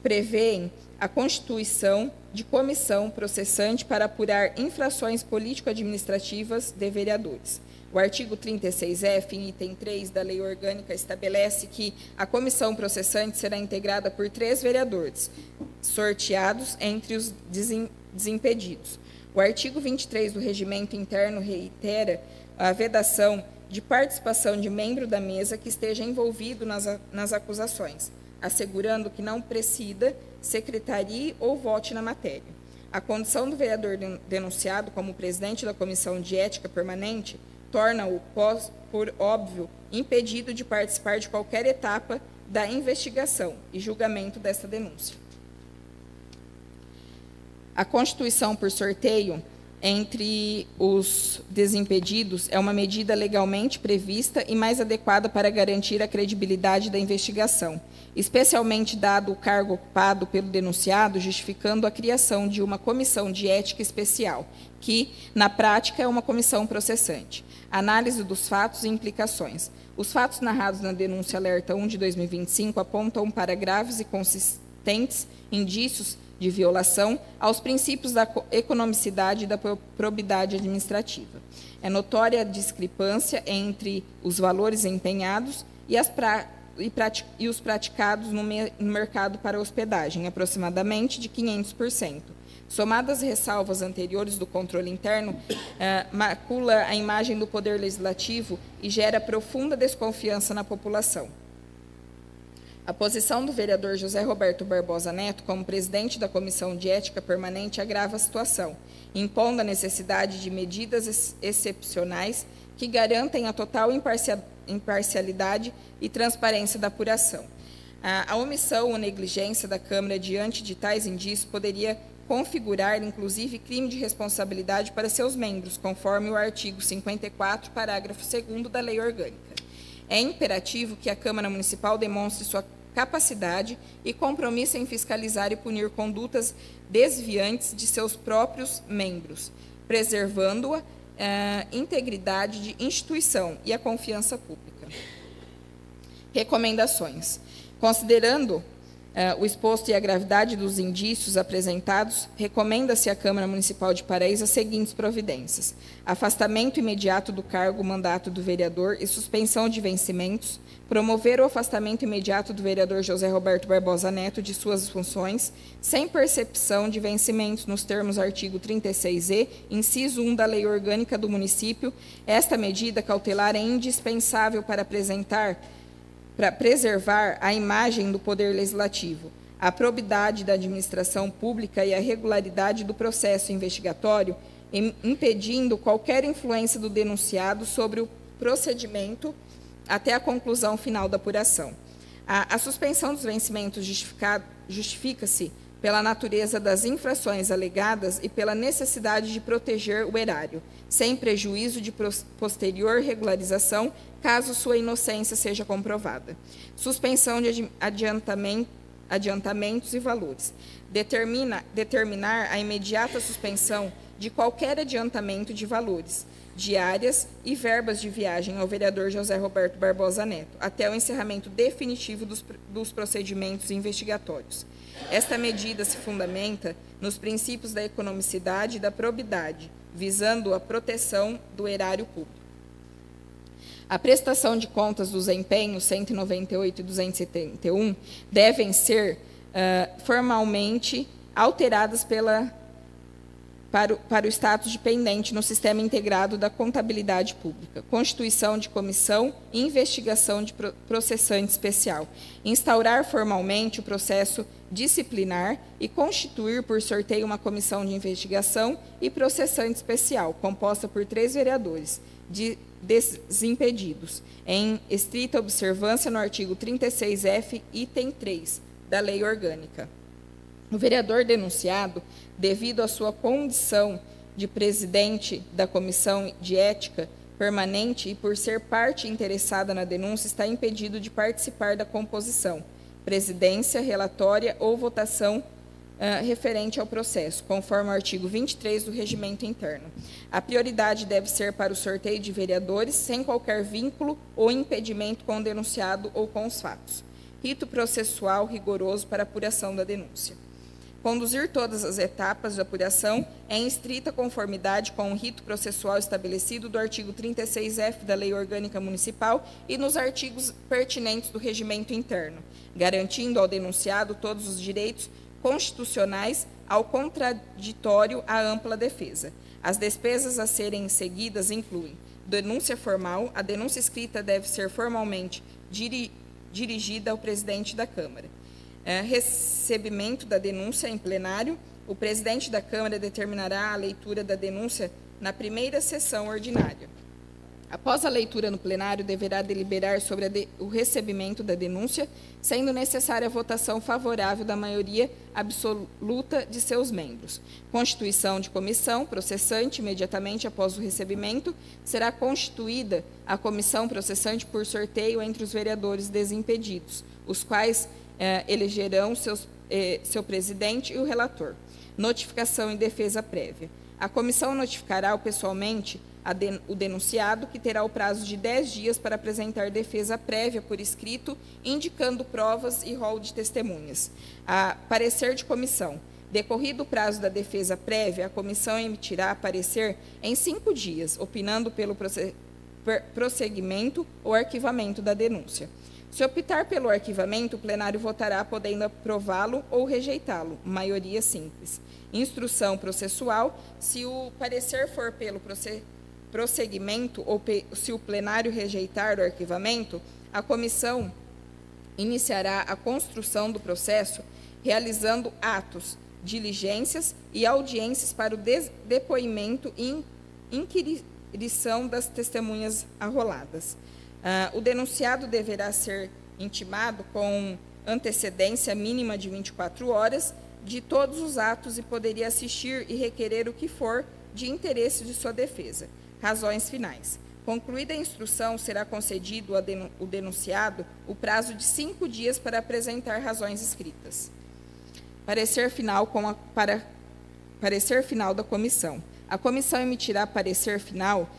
prevêem a constituição de comissão processante para apurar infrações político-administrativas de vereadores. O artigo 36F, item 3 da lei orgânica, estabelece que a comissão processante será integrada por 3 vereadores, sorteados entre os desimpedidos. O artigo 23 do regimento interno reitera a vedação de participação de membro da mesa que esteja envolvido nas acusações, assegurando que não presida, secretarie ou vote na matéria. A condição do vereador denunciado como presidente da Comissão de Ética Permanente torna-o, por óbvio, impedido de participar de qualquer etapa da investigação e julgamento desta denúncia. A constituição por sorteio entre os desimpedidos é uma medida legalmente prevista e mais adequada para garantir a credibilidade da investigação, especialmente dado o cargo ocupado pelo denunciado, justificando a criação de uma comissão de ética especial, que, na prática, é uma comissão processante. Análise dos fatos e implicações. Os fatos narrados na denúncia alerta 1 de 2025 apontam para graves e consistentes indícios de violação aos princípios da economicidade e da probidade administrativa. É notória a discrepância entre os valores empenhados e os praticados no mercado para hospedagem, aproximadamente de 500%. Somadas ressalvas anteriores do controle interno, macula a imagem do Poder Legislativo e gera profunda desconfiança na população. A posição do vereador José Roberto Barbosa Neto, como presidente da Comissão de Ética Permanente, agrava a situação, impondo a necessidade de medidas excepcionais que garantem a total imparcialidade e transparência da apuração. A omissão ou negligência da Câmara diante de tais indícios poderia configurar, inclusive, crime de responsabilidade para seus membros, conforme o artigo 54, parágrafo 2º da Lei Orgânica. É imperativo que a Câmara Municipal demonstre sua capacidade e compromisso em fiscalizar e punir condutas desviantes de seus próprios membros, preservando a integridade de instituição e a confiança pública. Recomendações. Considerando o exposto e a gravidade dos indícios apresentados, recomenda-se à Câmara Municipal de Paraíso as seguintes providências: afastamento imediato do cargo, mandato do vereador e suspensão de vencimentos, promover o afastamento imediato do vereador José Roberto Barbosa Neto de suas funções, sem percepção de vencimentos nos termos artigo 36E, inciso 1 da Lei Orgânica do Município. Esta medida cautelar é indispensável para preservar a imagem do Poder Legislativo, a probidade da administração pública e a regularidade do processo investigatório, impedindo qualquer influência do denunciado sobre o procedimento até a conclusão final da apuração. A suspensão dos vencimentos justifica-se pela natureza das infrações alegadas e pela necessidade de proteger o erário, sem prejuízo de posterior regularização, caso sua inocência seja comprovada. Suspensão de adiantamentos e valores. Determinar a imediata suspensão de qualquer adiantamento de valores, diárias e verbas de viagem ao vereador José Roberto Barbosa Neto, até o encerramento definitivo dos procedimentos investigatórios. Esta medida se fundamenta nos princípios da economicidade e da probidade, visando a proteção do erário público. A prestação de contas dos empenhos 198 e 271 devem ser formalmente alteradas para o status de pendente no Sistema Integrado da Contabilidade Pública, constituição de comissão e investigação de processante especial, instaurar formalmente o processo disciplinar e constituir por sorteio uma comissão de investigação e processante especial, composta por 3 vereadores desimpedidos, em estrita observância no artigo 36F, item 3, da Lei Orgânica. O vereador denunciado, devido à sua condição de presidente da Comissão de Ética Permanente e por ser parte interessada na denúncia, está impedido de participar da composição, presidência, relatória ou votação referente ao processo, conforme o artigo 23 do Regimento Interno. A prioridade deve ser para o sorteio de vereadores, sem qualquer vínculo ou impedimento com o denunciado ou com os fatos. Rito processual rigoroso para apuração da denúncia. Conduzir todas as etapas de apuração em estrita conformidade com o rito processual estabelecido do artigo 36F da Lei Orgânica Municipal e nos artigos pertinentes do Regimento Interno, garantindo ao denunciado todos os direitos constitucionais ao contraditório à ampla defesa. As despesas a serem seguidas incluem denúncia formal. A denúncia escrita deve ser formalmente dirigida ao presidente da Câmara. Recebimento da denúncia em plenário. O presidente da Câmara determinará a leitura da denúncia na primeira sessão ordinária. Após a leitura no plenário, deverá deliberar sobre o recebimento da denúncia, sendo necessária a votação favorável da maioria absoluta de seus membros. Constituição de comissão processante. Imediatamente após o recebimento, será constituída a comissão processante por sorteio entre os vereadores desimpedidos, os quais elegerão seu presidente e o relator. Notificação e defesa prévia. A comissão notificará pessoalmente o denunciado, que terá o prazo de 10 dias para apresentar defesa prévia por escrito, indicando provas e rol de testemunhas. Parecer de comissão. Decorrido o prazo da defesa prévia, a comissão emitirá parecer em 5 dias, opinando pelo prosseguimento ou arquivamento da denúncia. Se optar pelo arquivamento, o plenário votará podendo aprová-lo ou rejeitá-lo, maioria simples. Instrução processual. Se o parecer for pelo prosseguimento ou se o plenário rejeitar o arquivamento, a comissão iniciará a construção do processo, realizando atos, diligências e audiências para o depoimento e inquirição das testemunhas arroladas. O denunciado deverá ser intimado com antecedência mínima de 24 horas de todos os atos e poderia assistir e requerer o que for de interesse de sua defesa. Razões finais. Concluída a instrução, será concedido ao denunciado o prazo de 5 dias para apresentar razões escritas. Parecer final parecer final da comissão. A comissão emitirá parecer final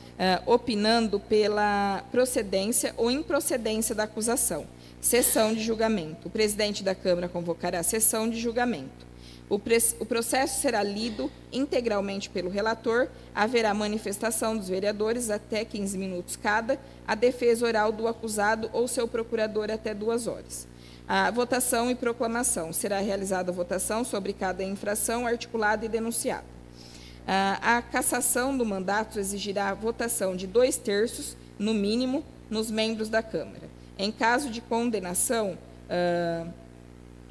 opinando pela procedência ou improcedência da acusação. Sessão de julgamento. O presidente da Câmara convocará a sessão de julgamento. O processo será lido integralmente pelo relator, haverá manifestação dos vereadores até 15 minutos cada, a defesa oral do acusado ou seu procurador até 2 horas. A votação e proclamação. Será realizada a votação sobre cada infração articulada e denunciada. A cassação do mandato exigirá votação de 2/3, no mínimo, nos membros da Câmara. Em caso de condenação,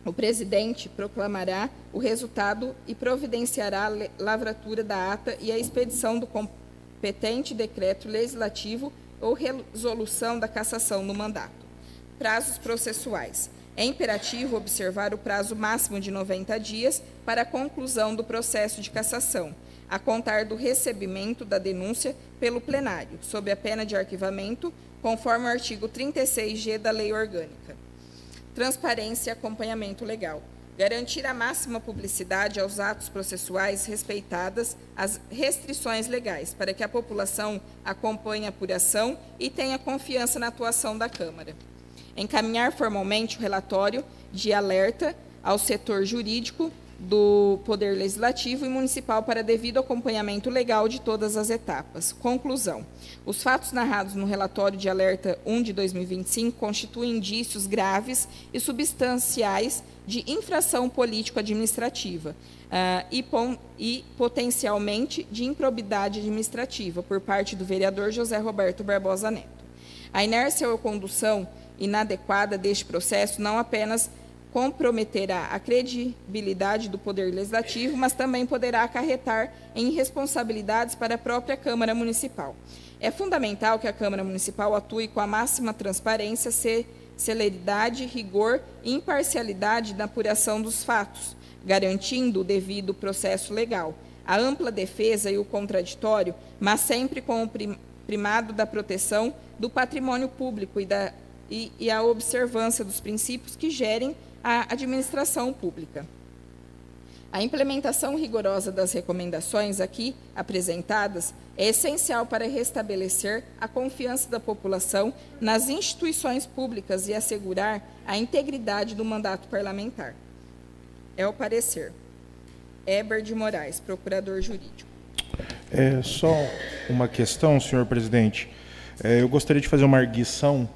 o presidente proclamará o resultado e providenciará a lavratura da ata e a expedição do competente decreto legislativo ou resolução da cassação do mandato. Prazos processuais. É imperativo observar o prazo máximo de 90 dias para a conclusão do processo de cassação, a contar do recebimento da denúncia pelo plenário, sob a pena de arquivamento, conforme o artigo 36G da Lei Orgânica. Transparência e acompanhamento legal. Garantir a máxima publicidade aos atos processuais, respeitadas as restrições legais, para que a população acompanhe a apuração e tenha confiança na atuação da Câmara. Encaminhar formalmente o relatório de alerta ao setor jurídico do Poder Legislativo e Municipal para devido acompanhamento legal de todas as etapas. Conclusão. Os fatos narrados no relatório de alerta 1 de 2025 constituem indícios graves e substanciais de infração político-administrativa e potencialmente de improbidade administrativa por parte do vereador José Roberto Barbosa Neto. A inércia ou condução inadequada deste processo não apenas comprometerá a credibilidade do Poder Legislativo, mas também poderá acarretar em responsabilidades para a própria Câmara Municipal. É fundamental que a Câmara Municipal atue com a máxima transparência, celeridade, rigor e imparcialidade na apuração dos fatos, garantindo o devido processo legal, a ampla defesa e o contraditório, mas sempre com o primado da proteção do patrimônio público e a observância dos princípios que gerem a administração pública. A implementação rigorosa das recomendações aqui apresentadas é essencial para restabelecer a confiança da população nas instituições públicas e assegurar a integridade do mandato parlamentar. É o parecer. Eber de Moraes, procurador jurídico. Só uma questão, senhor presidente. Eu gostaria de fazer uma arguição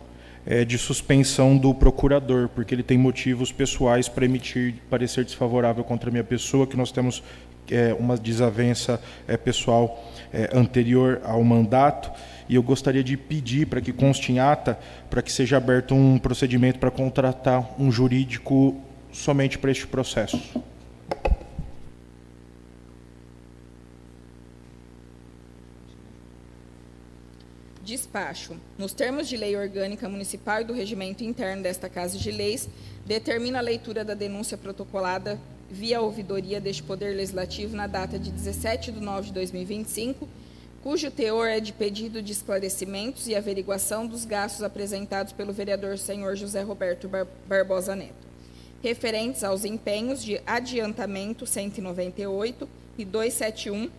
de suspensão do procurador, porque ele tem motivos pessoais para emitir parecer desfavorável contra a minha pessoa, que nós temos uma desavença pessoal anterior ao mandato, e eu gostaria de pedir para que conste em ata, para que seja aberto um procedimento para contratar um jurídico somente para este processo. Despacho. Nos termos de lei orgânica municipal e do regimento interno desta Casa de Leis, determina a leitura da denúncia protocolada via ouvidoria deste Poder Legislativo na data de 17 de nove de 2025, cujo teor é de pedido de esclarecimentos e averiguação dos gastos apresentados pelo vereador senhor José Roberto Barbosa Neto, referentes aos empenhos de adiantamento 198 e 271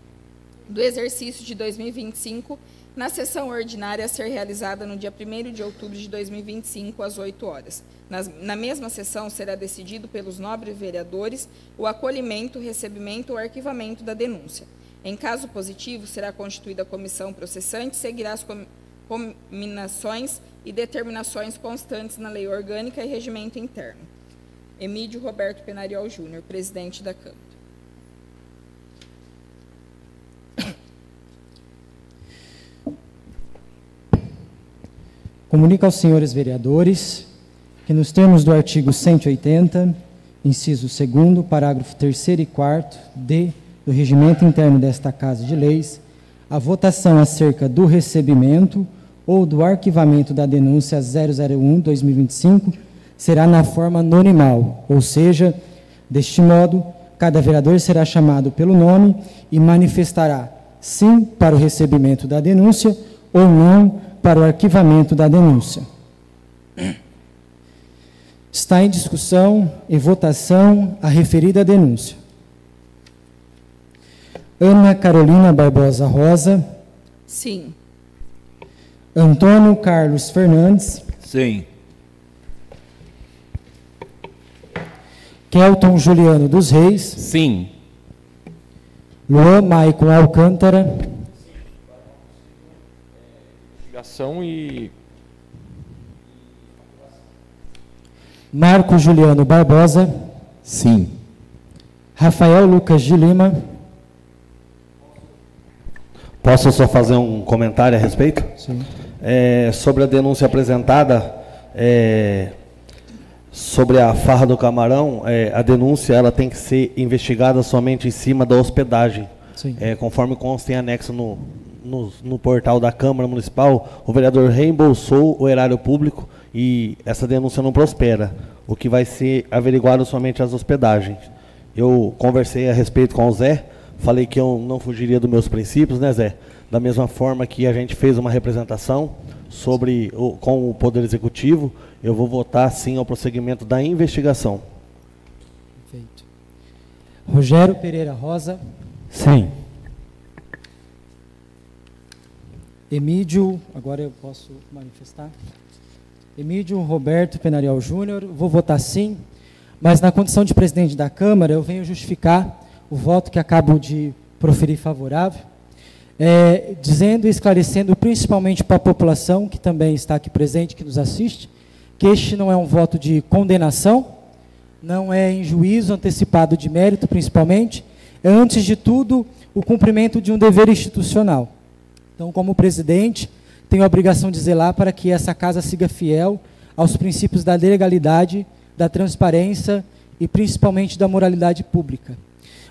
do exercício de 2025, na sessão ordinária a ser realizada no dia 1º de outubro de 2025, às 8 horas. Na mesma sessão, será decidido pelos nobres vereadores o acolhimento, recebimento ou arquivamento da denúncia. Em caso positivo, será constituída a comissão processante e seguirá as cominações e determinações constantes na lei orgânica e regimento interno. Emídio Roberto Penariol Júnior, presidente da Câmara. Comunico aos senhores vereadores que, nos termos do artigo 180, inciso 2º, parágrafo 3º e 4º d do regimento interno desta Casa de Leis, a votação acerca do recebimento ou do arquivamento da denúncia 001/2025 será na forma normal, ou seja, deste modo, cada vereador será chamado pelo nome e manifestará sim para o recebimento da denúncia ou não para o arquivamento da denúncia. Está em discussão e votação a referida denúncia. Ana Carolina Barbosa Rosa. Sim. Antônio Carlos Fernandes. Sim. Kelton Juliano dos Reis. Sim. Luan Maicon Alcântara. E Marco Juliano Barbosa. sim. Rafael Lucas de Lima. Posso só fazer um comentário a respeito? Sim. Sobre a denúncia apresentada, sobre a farra do camarão, a denúncia ela tem que ser investigada somente em cima da hospedagem. Sim. Conforme consta em anexo no portal da Câmara Municipal, o vereador reembolsou o erário público e essa denúncia não prospera. O que vai ser averiguado somente as hospedagens. Eu conversei a respeito com o Zé, falei que eu não fugiria dos meus princípios, né, Zé? Da mesma forma que a gente fez uma representação com o Poder Executivo, eu vou votar sim ao prosseguimento da investigação. Perfeito. Rogério Pereira Rosa. Sim. Emídio, agora eu posso manifestar. Emídio Roberto Penariol Júnior, vou votar sim, mas na condição de presidente da Câmara, eu venho justificar o voto que acabo de proferir favorável, dizendo e esclarecendo principalmente para a população, que também está aqui presente, que nos assiste, que este não é um voto de condenação, não é em juízo antecipado de mérito, principalmente, é, antes de tudo, o cumprimento de um dever institucional. Então, como presidente, tenho a obrigação de zelar para que essa casa siga fiel aos princípios da legalidade, da transparência e principalmente da moralidade pública.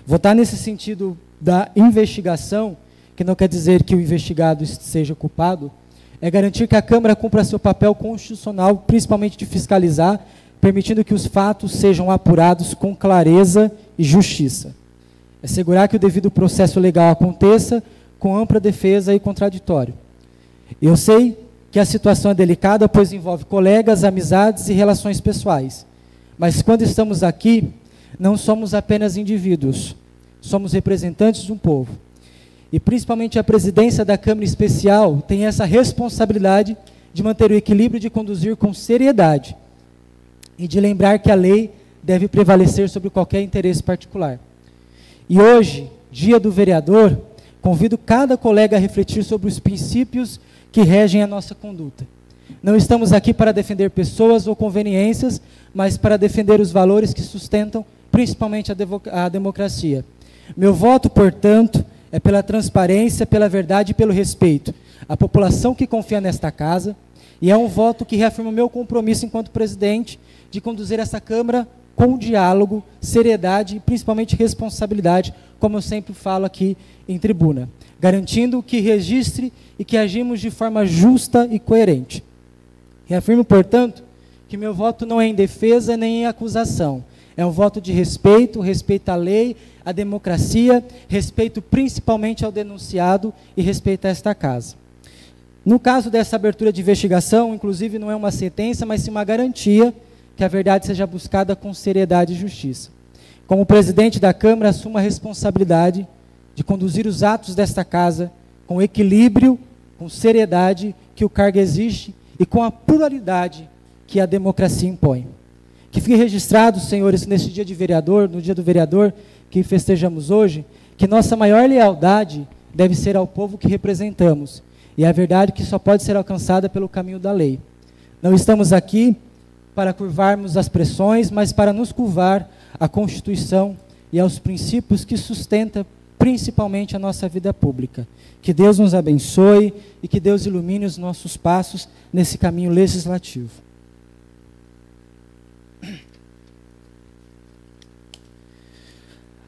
Votar nesse sentido da investigação, que não quer dizer que o investigado seja culpado, é garantir que a Câmara cumpra seu papel constitucional, principalmente de fiscalizar, permitindo que os fatos sejam apurados com clareza e justiça. Assegurar que o devido processo legal aconteça com ampla defesa e contraditório. Eu sei que a situação é delicada, pois envolve colegas, amizades e relações pessoais. Mas quando estamos aqui, não somos apenas indivíduos, somos representantes de um povo. E principalmente a presidência da Câmara Especial tem essa responsabilidade de manter o equilíbrio e de conduzir com seriedade. E de lembrar que a lei deve prevalecer sobre qualquer interesse particular. E hoje, dia do vereador, convido cada colega a refletir sobre os princípios que regem a nossa conduta. Não estamos aqui para defender pessoas ou conveniências, mas para defender os valores que sustentam principalmente a democracia. Meu voto, portanto, é pela transparência, pela verdade e pelo respeito à população que confia nesta casa, e é um voto que reafirma o meu compromisso enquanto presidente de conduzir essa Câmara com diálogo, seriedade e principalmente responsabilidade, como eu sempre falo aqui em tribuna, garantindo que registre e que agimos de forma justa e coerente. Reafirmo, portanto, que meu voto não é em defesa nem em acusação. É um voto de respeito, respeito à lei, à democracia, respeito principalmente ao denunciado e respeito a esta casa. No caso dessa abertura de investigação, inclusive não é uma sentença, mas sim uma garantia que a verdade seja buscada com seriedade e justiça. Como presidente da Câmara, assumo a responsabilidade de conduzir os atos desta casa com equilíbrio, com seriedade que o cargo exige e com a pluralidade que a democracia impõe. Que fique registrado, senhores, neste dia de vereador, no dia do vereador que festejamos hoje, que nossa maior lealdade deve ser ao povo que representamos, e a verdade que só pode ser alcançada pelo caminho da lei. Não estamos aqui para curvarmos as pressões, mas para nos curvar à Constituição e aos princípios que sustentam principalmente a nossa vida pública. Que Deus nos abençoe e que Deus ilumine os nossos passos nesse caminho legislativo.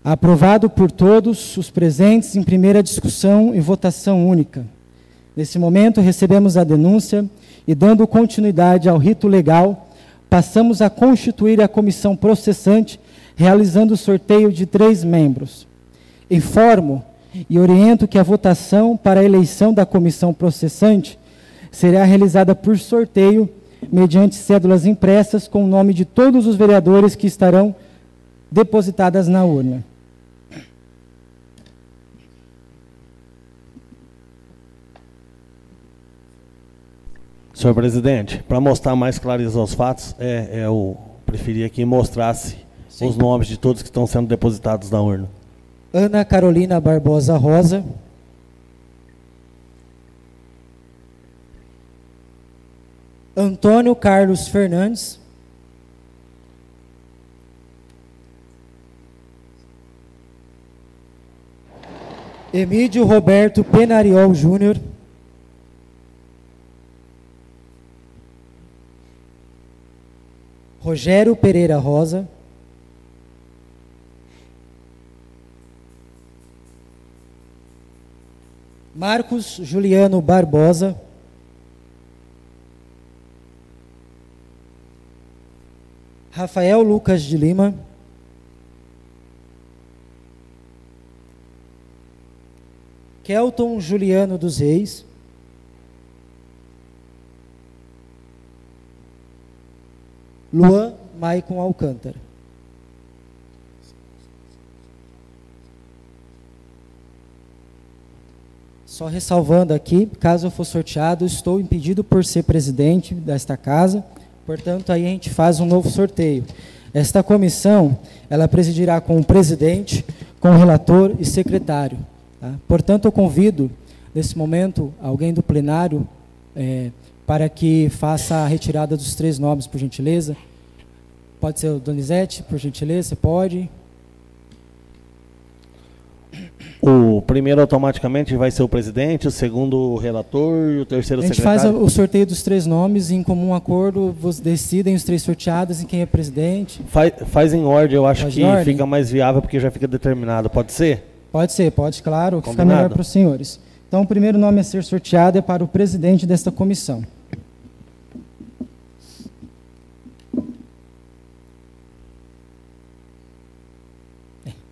Aprovado por todos os presentes em primeira discussão e votação única. Nesse momento, recebemos a denúncia e, dando continuidade ao rito legal, passamos a constituir a comissão processante, realizando o sorteio de 3 membros. Informo e oriento que a votação para a eleição da comissão processante será realizada por sorteio, mediante cédulas impressas com o nome de todos os vereadores que estarão depositadas na urna. Senhor presidente, para mostrar mais clareza aos fatos, eu preferia que mostrasse os nomes de todos que estão sendo depositados na urna. Ana Carolina Barbosa Rosa. Antônio Carlos Fernandes. Emídio Roberto Penariol Júnior. Rogério Pereira Rosa. Marcos Juliano Barbosa. Rafael Lucas de Lima. Kelton Juliano dos Reis. Luan Maicon Alcântara. Só ressalvando aqui, caso eu for sorteado, estou impedido por ser presidente desta casa, portanto, aí a gente faz um novo sorteio. Esta comissão, ela presidirá com o presidente, com o relator e secretário. Tá? Portanto, eu convido, nesse momento, alguém do plenário, para que faça a retirada dos 3 nomes, por gentileza. Pode ser o Donizete, por gentileza, você pode. O primeiro automaticamente vai ser o presidente, o segundo o relator e o terceiro o secretário? A gente faz o sorteio dos 3 nomes e, em comum acordo, decidem os 3 sorteados em quem é presidente. Faz em ordem, eu acho Faz que fica mais viável, porque já fica determinado. Pode ser? Pode ser, pode, claro, que fica Combinado. melhor para os senhores. Então, o primeiro nome a ser sorteado é para o presidente desta comissão.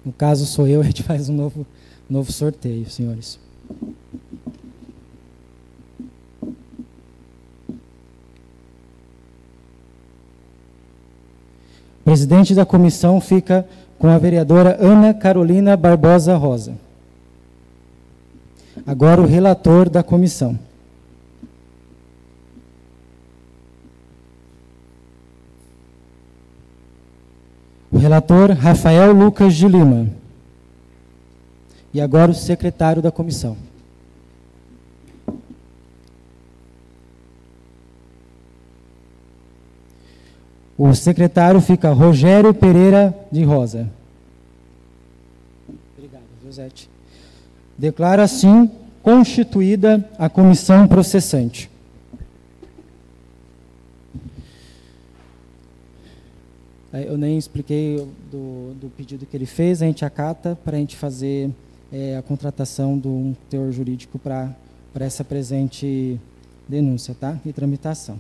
No caso, sou eu, a gente faz um novo sorteio, senhores. Presidente da comissão fica com a vereadora Ana Carolina Barbosa Rosa. Agora o relator da comissão. O relator Rafael Lucas de Lima. E agora o secretário da comissão. O secretário fica Rogério Pereira de Rosa. Obrigado, Josete. Declaro assim constituída a comissão processante. Eu nem expliquei do pedido que ele fez, a gente acata para a gente fazer a contratação do teor jurídico para essa presente denúncia, tá? E tramitação.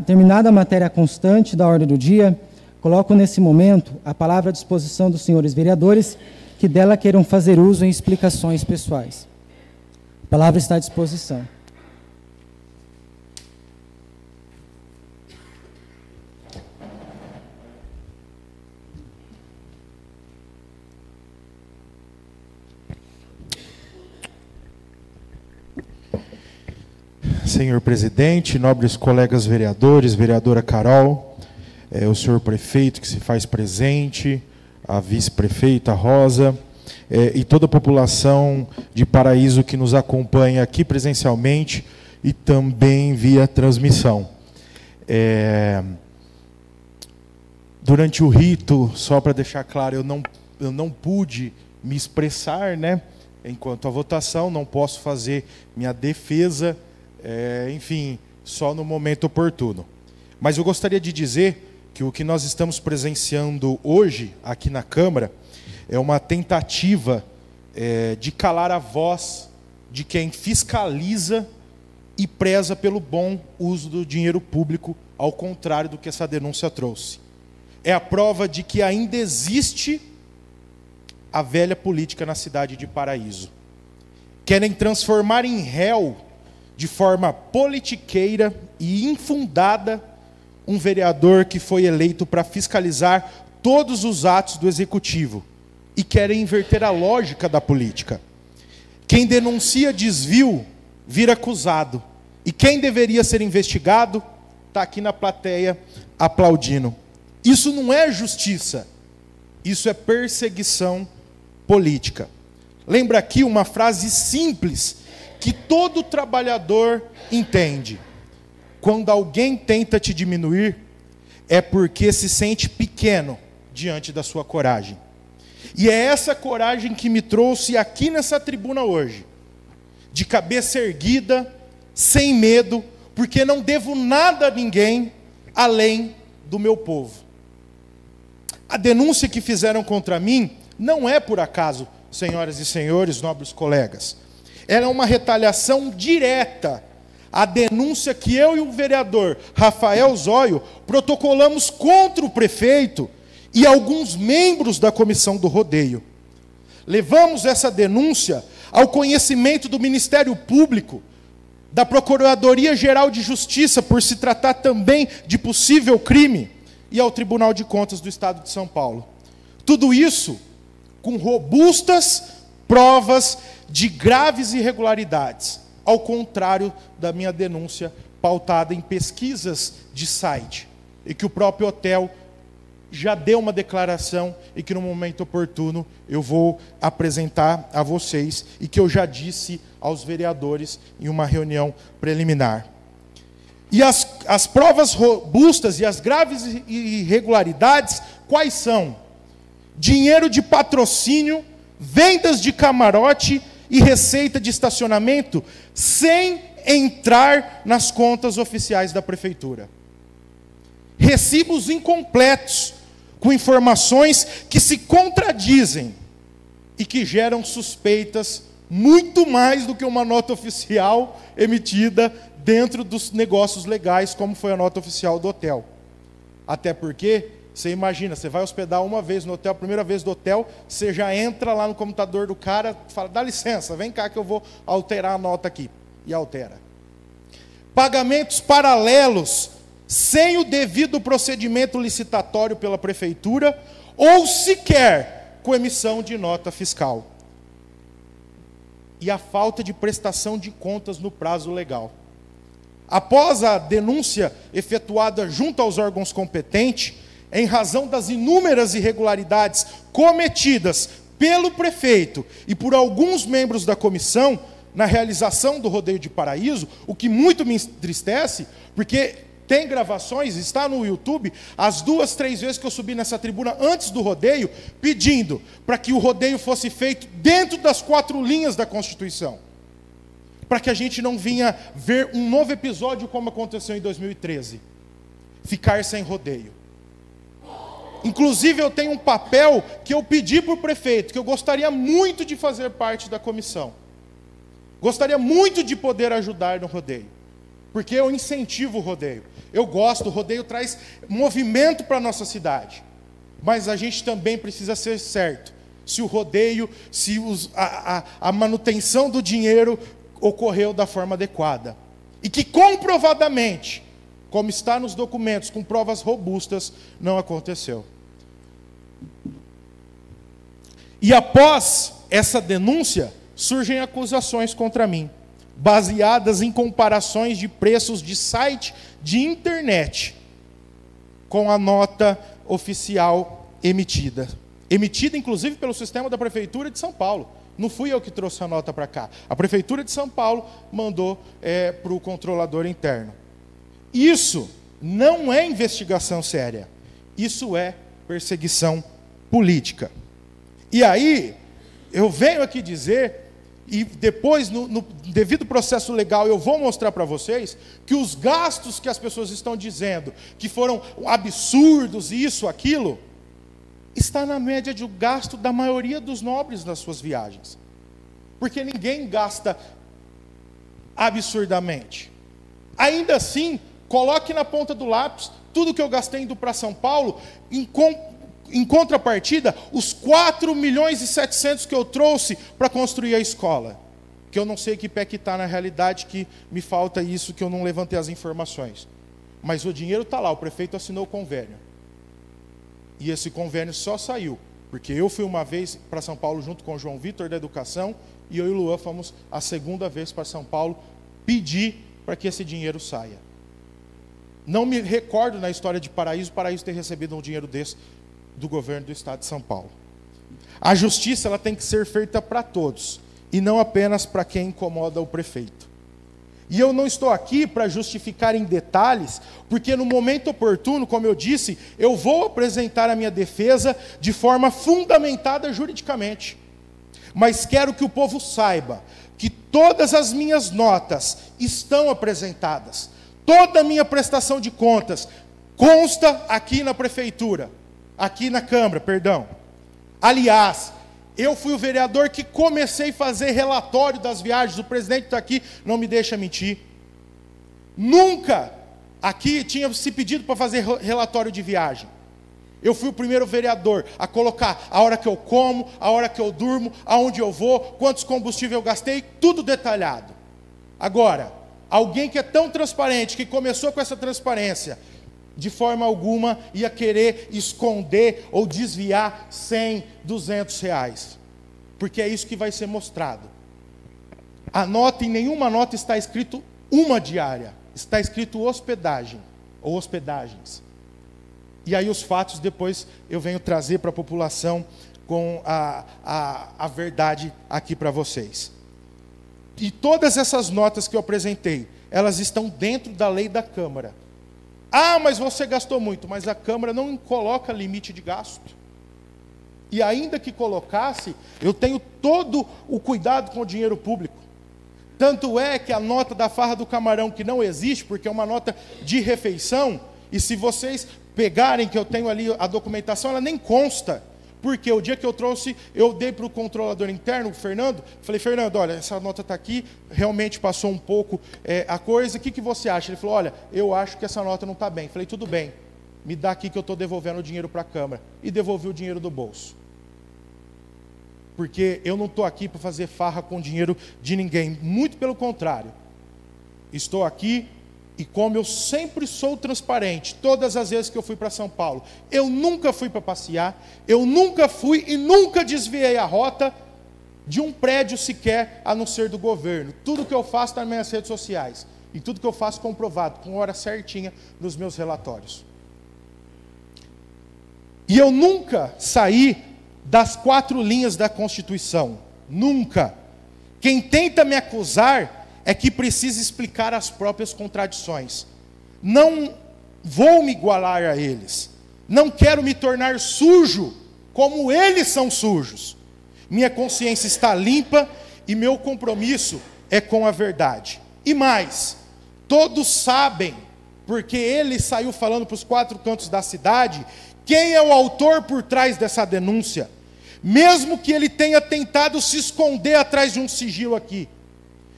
Terminada a matéria constante da ordem do dia, coloco nesse momento a palavra à disposição dos senhores vereadores que dela queiram fazer uso em explicações pessoais. A palavra está à disposição. Senhor presidente, nobres colegas vereadores, vereadora Carol, o senhor prefeito que se faz presente, a vice-prefeita Rosa, e toda a população de Paraíso que nos acompanha aqui presencialmente e também via transmissão. Durante o rito, só para deixar claro, eu não pude me expressar, né, enquanto à votação, não posso fazer minha defesa, enfim, só no momento oportuno. Mas eu gostaria de dizer que o que nós estamos presenciando hoje, aqui na Câmara, é uma tentativa de calar a voz de quem fiscaliza e preza pelo bom uso do dinheiro público, ao contrário do que essa denúncia trouxe. É a prova de que ainda existe a velha política na cidade de Paraíso. Querem transformar em réu, de forma politiqueira e infundada, um vereador que foi eleito para fiscalizar todos os atos do Executivo e querem inverter a lógica da política. Quem denuncia desvio vira acusado e quem deveria ser investigado está aqui na plateia aplaudindo. Isso não é justiça, isso é perseguição política. Lembra aqui uma frase simples que todo trabalhador entende: quando alguém tenta te diminuir, é porque se sente pequeno diante da sua coragem. E é essa coragem que me trouxe aqui nessa tribuna hoje, de cabeça erguida, sem medo, porque não devo nada a ninguém além do meu povo. A denúncia que fizeram contra mim não é por acaso, senhoras e senhores, nobres colegas. Ela é uma retaliação direta à denúncia que eu e o vereador Rafael Zóio protocolamos contra o prefeito e alguns membros da comissão do rodeio. Levamos essa denúncia ao conhecimento do Ministério Público, da Procuradoria-Geral de Justiça, por se tratar também de possível crime, e ao Tribunal de Contas do Estado de São Paulo. Tudo isso com robustas provas de graves irregularidades, ao contrário da minha denúncia pautada em pesquisas de site, e que o próprio hotel já deu uma declaração e que no momento oportuno eu vou apresentar a vocês e que eu já disse aos vereadores em uma reunião preliminar. E as provas robustas e as graves irregularidades, quais são? Dinheiro de patrocínio, vendas de camarote e receita de estacionamento sem entrar nas contas oficiais da prefeitura. Recibos incompletos, com informações que se contradizem e que geram suspeitas muito mais do que uma nota oficial emitida dentro dos negócios legais, como foi a nota oficial do hotel. Até porque, você imagina, você vai hospedar uma vez no hotel, a primeira vez do hotel, você já entra lá no computador do cara, fala, dá licença, vem cá que eu vou alterar a nota aqui. E altera. Pagamentos paralelos sem o devido procedimento licitatório pela Prefeitura, ou sequer com emissão de nota fiscal. E a falta de prestação de contas no prazo legal. Após a denúncia efetuada junto aos órgãos competentes, em razão das inúmeras irregularidades cometidas pelo prefeito e por alguns membros da comissão na realização do Rodeio de Paraíso, o que muito me entristece, porque tem gravações, está no YouTube, as 2, 3 vezes que eu subi nessa tribuna antes do rodeio, pedindo para que o rodeio fosse feito dentro das 4 linhas da Constituição. Para que a gente não vinha ver um novo episódio como aconteceu em 2013. Ficar sem rodeio. Inclusive eu tenho um papel que eu pedi para o prefeito, que eu gostaria muito de fazer parte da comissão. Gostaria muito de poder ajudar no rodeio. Porque eu incentivo o rodeio. Eu gosto, o rodeio traz movimento para a nossa cidade. Mas a gente também precisa ser certo. Se o rodeio, se a manutenção do dinheiro ocorreu da forma adequada. E que comprovadamente, como está nos documentos, com provas robustas, não aconteceu. E após essa denúncia, surgem acusações contra mim, baseadas em comparações de preços de site de internet com a nota oficial emitida. Emitida, inclusive, pelo sistema da Prefeitura de São Paulo. Não fui eu que trouxe a nota para cá. A Prefeitura de São Paulo mandou para o controlador interno. Isso não é investigação séria. Isso é perseguição política. E aí, eu venho aqui dizer, e depois, no devido processo legal, eu vou mostrar para vocês, que os gastos que as pessoas estão dizendo, que foram absurdos, isso, aquilo, está na média de gasto da maioria dos nobres nas suas viagens. Porque ninguém gasta absurdamente. Ainda assim, coloque na ponta do lápis tudo que eu gastei indo para São Paulo, em contrapartida, os 4 milhões e 700 que eu trouxe para construir a escola. Que eu não sei que pé que está na realidade, que me falta isso, que eu não levantei as informações. Mas o dinheiro está lá, o prefeito assinou o convênio. E esse convênio só saiu, porque eu fui uma vez para São Paulo junto com o João Vitor da Educação, e eu e o Luan fomos a segunda vez para São Paulo pedir para que esse dinheiro saia. Não me recordo na história de Paraíso ter recebido um dinheiro desse do governo do estado de São Paulo. A justiça ela tem que ser feita para todos, e não apenas para quem incomoda o prefeito. E eu não estou aqui para justificar em detalhes, porque no momento oportuno, como eu disse, eu vou apresentar a minha defesa de forma fundamentada juridicamente. Mas quero que o povo saiba que todas as minhas notas estão apresentadas. Toda a minha prestação de contas consta aqui na prefeitura, aqui na Câmara, perdão. Aliás, eu fui o vereador que comecei a fazer relatório das viagens, o presidente está aqui, não me deixa mentir. Nunca aqui tinha se pedido para fazer relatório de viagem. Eu fui o primeiro vereador a colocar a hora que eu como, a hora que eu durmo, aonde eu vou, quantos combustíveis eu gastei, tudo detalhado. Agora, alguém que é tão transparente, que começou com essa transparência, de forma alguma ia querer esconder ou desviar 100, 200 reais. Porque é isso que vai ser mostrado. A nota, em nenhuma nota está escrito uma diária. Está escrito hospedagem ou hospedagens. E aí os fatos depois eu venho trazer para a população com a verdade aqui para vocês. E todas essas notas que eu apresentei, elas estão dentro da lei da Câmara. Ah, mas você gastou muito, mas a Câmara não coloca limite de gasto. E ainda que colocasse, eu tenho todo o cuidado com o dinheiro público. Tanto é que a nota da farra do camarão, que não existe, porque é uma nota de refeição, e se vocês pegarem, que eu tenho ali a documentação, ela nem consta. Porque o dia que eu trouxe, eu dei para o controlador interno, o Fernando, falei, Fernando, olha, essa nota está aqui, realmente passou um pouco a coisa, o que você acha? Ele falou, olha, eu acho que essa nota não está bem. Falei, tudo bem, me dá aqui que eu estou devolvendo o dinheiro para a Câmara. E devolvi o dinheiro do bolso. Porque eu não estou aqui para fazer farra com dinheiro de ninguém, muito pelo contrário. Estou aqui E como eu sempre sou transparente, todas as vezes que eu fui para São Paulo, eu nunca fui para passear, eu nunca fui e nunca desviei a rota de um prédio sequer, a não ser do governo. Tudo que eu faço está nas minhas redes sociais. E tudo que eu faço comprovado, com hora certinha, nos meus relatórios. E eu nunca saí das 4 linhas da Constituição. Nunca. Quem tenta me acusar é que precisa explicar as próprias contradições. Não vou me igualar a eles. Não quero me tornar sujo como eles são sujos. Minha consciência está limpa e meu compromisso é com a verdade. E mais, todos sabem, porque ele saiu falando para os 4 cantos da cidade, quem é o autor por trás dessa denúncia. Mesmo que ele tenha tentado se esconder atrás de um sigilo aqui.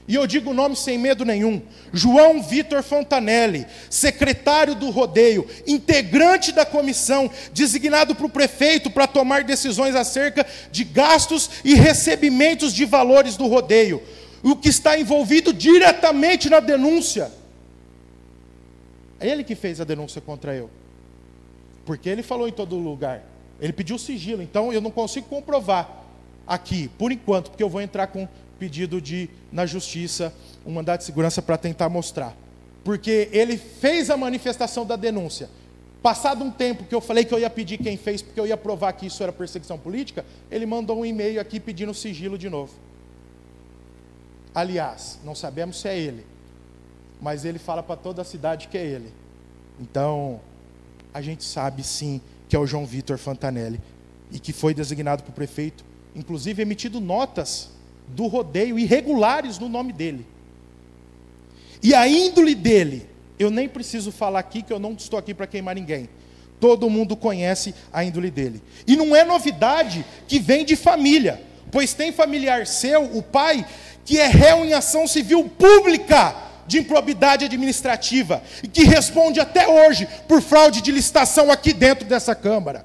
E eu digo o nome sem medo nenhum. João Vitor Fontanelli, secretário do rodeio, integrante da comissão, designado para o prefeito para tomar decisões acerca de gastos e recebimentos de valores do rodeio. O que está envolvido diretamente na denúncia. É ele que fez a denúncia contra eu. Porque ele falou em todo lugar. Ele pediu sigilo, então eu não consigo comprovar aqui, por enquanto, porque eu vou entrar com pedido na justiça, um mandado de segurança para tentar mostrar. Porque ele fez a manifestação da denúncia. Passado um tempo que eu falei que eu ia pedir quem fez, porque eu ia provar que isso era perseguição política, ele mandou um e-mail aqui pedindo sigilo de novo. Aliás, não sabemos se é ele, mas ele fala para toda a cidade que é ele. Então, a gente sabe sim que é o João Vitor Fontanelli, e que foi designado para o prefeito, inclusive emitido notas do rodeio irregulares no nome dele. E a índole dele, eu nem preciso falar aqui, que eu não estou aqui para queimar ninguém. Todo mundo conhece a índole dele. E não é novidade que vem de família, pois tem familiar seu, o pai, que é réu em ação civil pública de improbidade administrativa, e que responde até hoje por fraude de licitação aqui dentro dessa Câmara.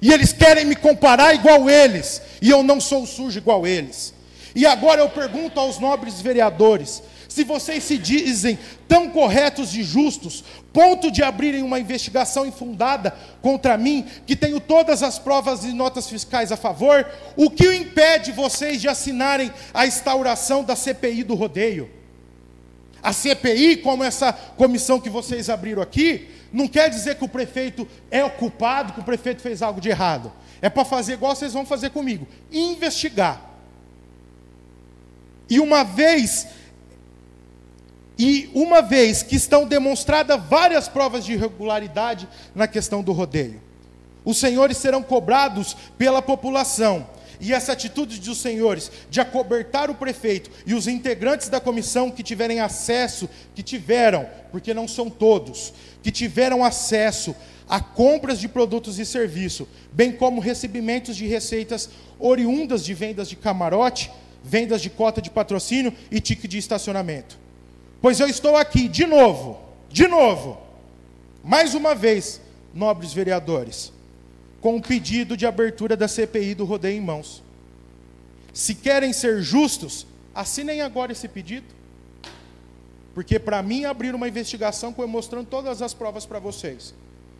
E eles querem me comparar igual eles, e eu não sou sujo igual eles. E agora eu pergunto aos nobres vereadores, se vocês se dizem tão corretos e justos, ponto de abrirem uma investigação infundada contra mim, que tenho todas as provas e notas fiscais a favor, o que impede vocês de assinarem a instauração da CPI do rodeio? A CPI, como essa comissão que vocês abriram aqui, não quer dizer que o prefeito é o culpado, que o prefeito fez algo de errado. É para fazer igual vocês vão fazer comigo, investigar. E uma vez que estão demonstradas várias provas de irregularidade na questão do rodeio, os senhores serão cobrados pela população. E essa atitude dos senhores de acobertar o prefeito e os integrantes da comissão que tiverem acesso, que tiveram, porque não são todos, que tiveram acesso a compras de produtos e serviços, bem como recebimentos de receitas oriundas de vendas de camarote, vendas de cota de patrocínio e ticket de estacionamento. Pois eu estou aqui, de novo, mais uma vez, nobres vereadores, com o pedido de abertura da CPI do rodeio em mãos. Se querem ser justos, assinem agora esse pedido, porque para mim abrir uma investigação mostrando todas as provas para vocês.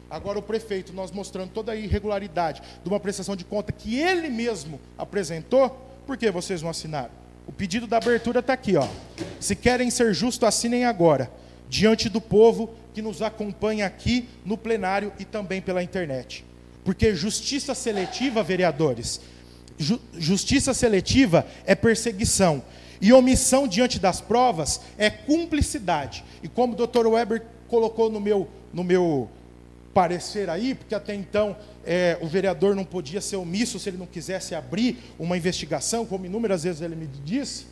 Agora o prefeito, nós mostrando toda a irregularidade de uma prestação de conta que ele mesmo apresentou, por que vocês não assinaram? O pedido da abertura está aqui, ó. Se querem ser justos, assinem agora, diante do povo que nos acompanha aqui no plenário e também pela internet. Porque justiça seletiva, vereadores, justiça seletiva é perseguição. E omissão diante das provas é cumplicidade. E como o Dr. Weber colocou no meu parecer aí, porque até então o vereador não podia ser omisso se ele não quisesse abrir uma investigação, como inúmeras vezes ele me disse,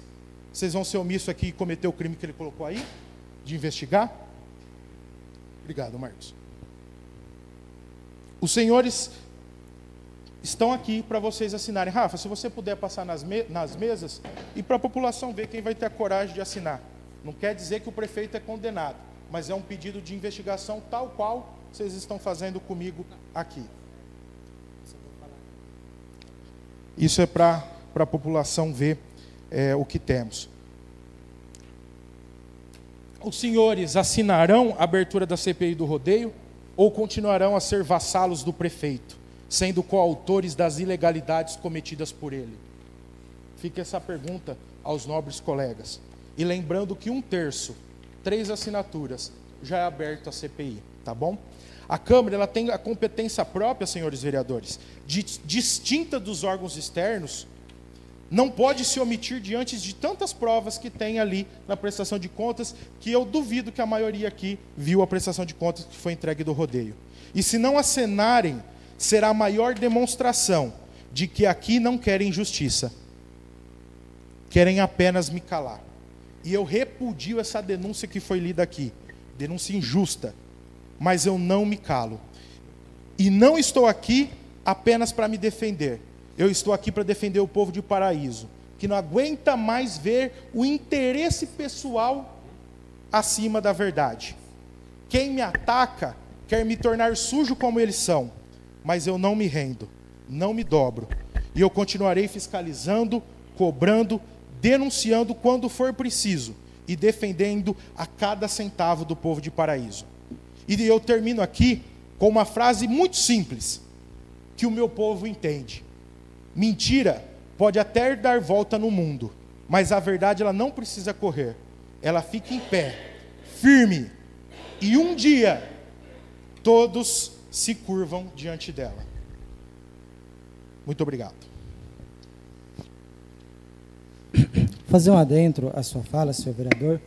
vocês vão ser omissos aqui e cometer o crime que ele colocou aí, de investigar? Obrigado, Marcos. Os senhores estão aqui para vocês assinarem. Rafa, se você puder passar nas mesas e para a população ver quem vai ter a coragem de assinar. Não quer dizer que o prefeito é condenado, mas é um pedido de investigação tal qual vocês estão fazendo comigo aqui. Isso é para a população ver o que temos. os senhores assinarão a abertura da CPI do rodeio ou continuarão a ser vassalos do prefeito, sendo coautores das ilegalidades cometidas por ele? Fica essa pergunta aos nobres colegas. E lembrando que 1/3, 3 assinaturas, já é aberto a CPI, tá bom? A Câmara ela tem a competência própria, senhores vereadores, distinta dos órgãos externos, não pode se omitir diante de tantas provas que tem ali na prestação de contas, que eu duvido que a maioria aqui viu a prestação de contas que foi entregue do rodeio. E se não acenarem, será a maior demonstração de que aqui não querem justiça, querem apenas me calar. E eu repudio essa denúncia que foi lida aqui, denúncia injusta, mas eu não me calo. E não estou aqui apenas para me defender, eu estou aqui para defender o povo de Paraíso, que não aguenta mais ver o interesse pessoal acima da verdade. Quem me ataca quer me tornar sujo como eles são, mas eu não me rendo, não me dobro, e eu continuarei fiscalizando, cobrando, denunciando quando for preciso e defendendo a cada centavo do povo de Paraíso. E eu termino aqui com uma frase muito simples, que o meu povo entende. Mentira pode até dar volta no mundo, mas a verdade ela não precisa correr. Ela fica em pé, firme, e um dia todos se curvam diante dela. Muito obrigado. Fazer um adentro à sua fala, senhor vereador,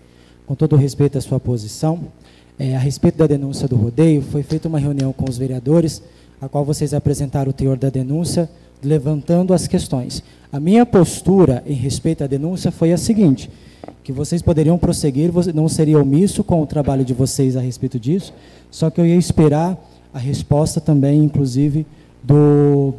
com todo o respeito à sua posição. A respeito da denúncia do rodeio, foi feita uma reunião com os vereadores, a qual vocês apresentaram o teor da denúncia, levantando as questões. A minha postura em respeito à denúncia foi a seguinte, que vocês poderiam prosseguir, não seria omisso com o trabalho de vocês a respeito disso, só que eu ia esperar a resposta também, inclusive, do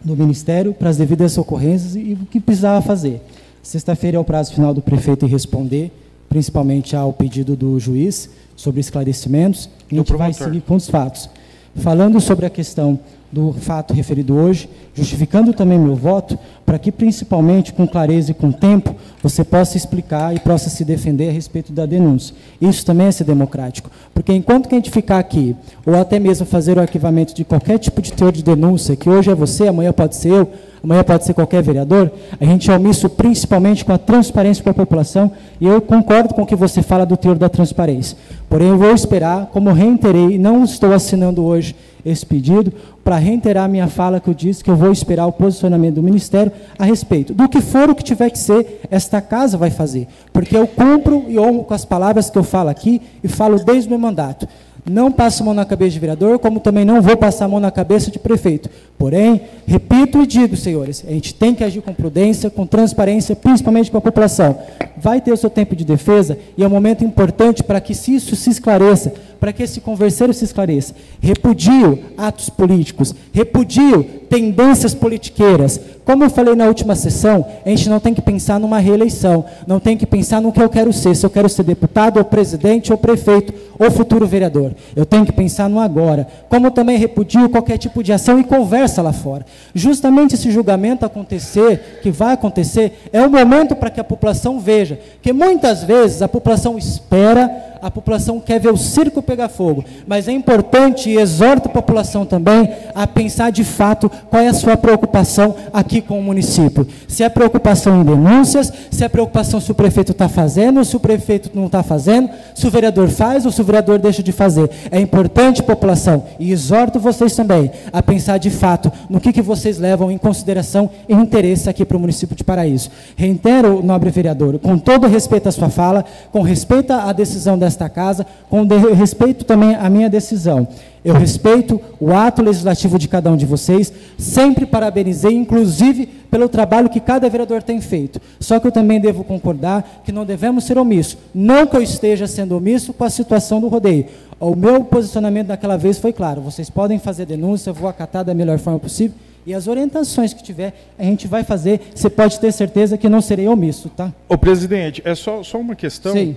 Ministério para as devidas ocorrências e o que precisava fazer. Sexta-feira é o prazo final do prefeito em responder, principalmente ao pedido do juiz, sobre esclarecimentos, e a gente vai seguir com os fatos. Falando sobre a questão do fato referido hoje, justificando também meu voto, para que principalmente com clareza e com tempo, você possa explicar e possa se defender a respeito da denúncia. Isso também é ser democrático, porque enquanto que a gente ficar aqui, ou até mesmo fazer o arquivamento de qualquer tipo de teor de denúncia, que hoje é você, amanhã pode ser eu, amanhã pode ser qualquer vereador, a gente é omisso principalmente com a transparência para a população, e eu concordo com o que você fala do teor da transparência. Porém, eu vou esperar, como reiterei, não estou assinando hoje esse pedido, para reiterar a minha fala que eu disse que eu vou esperar o posicionamento do Ministério a respeito do que for o que tiver que ser, esta casa vai fazer. Porque eu cumpro e honro com as palavras que eu falo aqui e falo desde o meu mandato. Não passo a mão na cabeça de vereador, como também não vou passar a mão na cabeça de prefeito. Porém, repito e digo, senhores, a gente tem que agir com prudência, com transparência, principalmente com a população. Vai ter o seu tempo de defesa e é um momento importante para que isso se esclareça, para que esse converseiro se esclareça. Repudio atos políticos, repudio tendências politiqueiras. Como eu falei na última sessão, a gente não tem que pensar numa reeleição, não tem que pensar no que eu quero ser, se eu quero ser deputado, ou presidente, ou prefeito, ou futuro vereador. Eu tenho que pensar no agora. Como também repudio qualquer tipo de ação e conversa lá fora. Justamente esse julgamento acontecer, que vai acontecer, é o momento para que a população veja, que muitas vezes a população espera, a população quer ver o circo pegar fogo, mas é importante e exorto a população também a pensar de fato qual é a sua preocupação aqui com o município. Se é preocupação em denúncias, se é preocupação se o prefeito está fazendo, se o prefeito não está fazendo, se o vereador faz ou se o vereador deixa de fazer. É importante, população, e exorto vocês também a pensar de fato no que vocês levam em consideração e interesse aqui para o município de Paraíso. Reitero, nobre vereador, com todo respeito à sua fala, com respeito à decisão desta casa, com respeito também à minha decisão. Eu respeito o ato legislativo de cada um de vocês, sempre parabenizei, inclusive, pelo trabalho que cada vereador tem feito. Só que eu também devo concordar que não devemos ser omissos. Não que eu esteja sendo omisso com a situação do rodeio. O meu posicionamento daquela vez foi claro, vocês podem fazer denúncia, eu vou acatar da melhor forma possível, e as orientações que tiver, a gente vai fazer, você pode ter certeza que não serei omisso, tá? Ô, presidente, é só uma questão. Sim.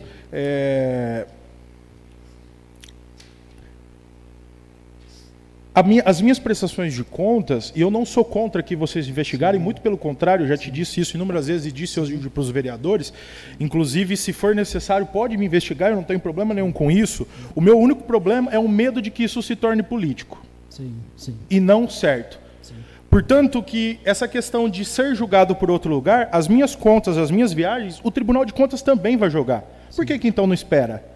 As minhas prestações de contas, e eu não sou contra que vocês investigarem, muito pelo contrário, eu já te disse isso inúmeras vezes e disse hoje para os vereadores, inclusive, se for necessário, pode me investigar, eu não tenho problema nenhum com isso. O meu único problema é o medo de que isso se torne político. Sim, sim. E não certo. Sim. Portanto, que essa questão de ser julgado por outro lugar, as minhas contas, as minhas viagens, o Tribunal de Contas também vai julgar. Por que então não espera?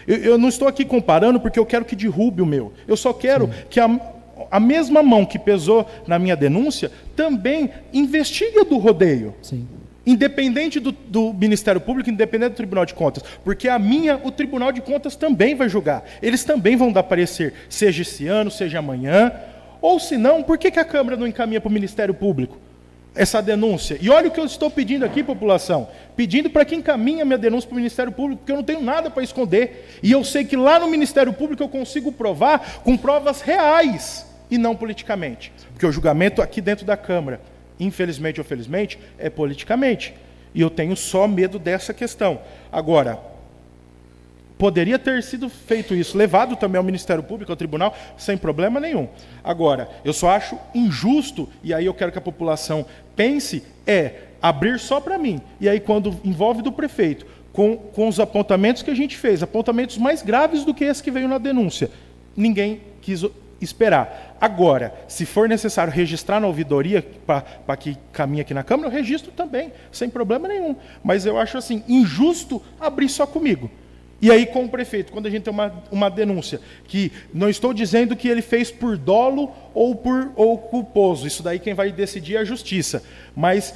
Eu não estou aqui comparando porque eu quero que derrube o meu. Eu só quero que a mesma mão que pesou na minha denúncia também investigue do rodeio. Sim. Independente do Ministério Público, independente do Tribunal de Contas. Porque o Tribunal de Contas também vai julgar. Eles também vão dar parecer, seja esse ano, seja amanhã. Ou se não, por que a Câmara não encaminha para o Ministério Público essa denúncia? E olha o que eu estou pedindo aqui, população. Pedindo para que encaminhe a minha denúncia para o Ministério Público, porque eu não tenho nada para esconder. E eu sei que lá no Ministério Público eu consigo provar com provas reais e não politicamente. Porque o julgamento aqui dentro da Câmara, infelizmente ou felizmente, é politicamente. E eu tenho só medo dessa questão. Agora, poderia ter sido feito isso, levado também ao Ministério Público, ao Tribunal, sem problema nenhum. Agora, eu só acho injusto, e aí eu quero que a população pense, abrir só para mim. E aí, quando envolve do prefeito, com os apontamentos que a gente fez, apontamentos mais graves do que esse que veio na denúncia, ninguém quis esperar. Agora, se for necessário registrar na ouvidoria para que caminhe aqui na Câmara, eu registro também, sem problema nenhum. Mas eu acho assim, injusto abrir só comigo. E aí, com o prefeito, quando a gente tem uma denúncia, que não estou dizendo que ele fez por dolo ou culposo, isso daí quem vai decidir é a justiça. Mas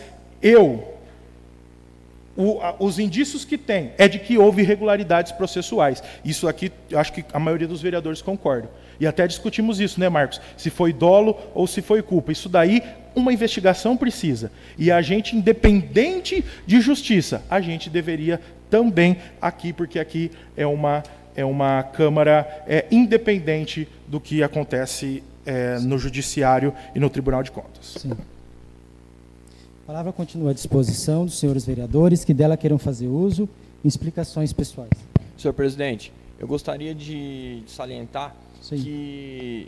os indícios que tem é de que houve irregularidades processuais. Isso aqui, acho que a maioria dos vereadores concordam. E até discutimos isso, né, Marcos? Se foi dolo ou se foi culpa. Isso daí, uma investigação precisa. E a gente, independente de justiça, a gente deveria também aqui, porque aqui é uma Câmara independente do que acontece no Judiciário e no Tribunal de Contas. Sim. A palavra continua à disposição dos senhores vereadores que dela queiram fazer uso em explicações pessoais. Senhor presidente, eu gostaria de salientar Sim. que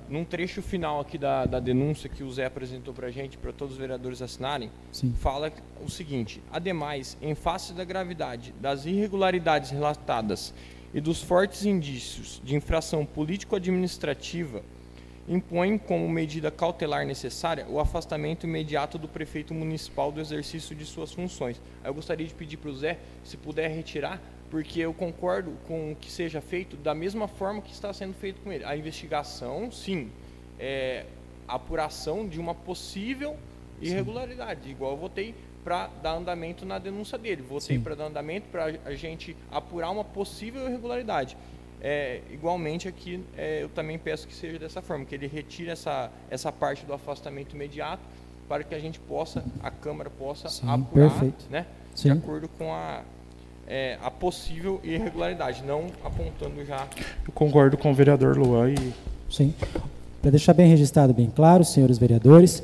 num trecho final aqui da denúncia que o Zé apresentou para a gente, para todos os vereadores assinarem, Sim. fala o seguinte: ademais, em face da gravidade das irregularidades relatadas e dos fortes indícios de infração político-administrativa, impõe como medida cautelar necessária o afastamento imediato do prefeito municipal do exercício de suas funções. Eu gostaria de pedir para o Zé, se puder retirar, porque eu concordo com que seja feito da mesma forma que está sendo feito com ele. A investigação, sim, a apuração de uma possível irregularidade, igual eu votei para dar andamento na denúncia dele. Votei para dar andamento para a gente apurar uma possível irregularidade. Igualmente aqui, eu também peço que seja dessa forma, que ele retire essa parte do afastamento imediato para que a gente possa, a Câmara possa apurar, né, de acordo com a possível irregularidade, não apontando já. Eu concordo com o vereador Luan. Sim. Para deixar bem registrado, bem claro, senhores vereadores,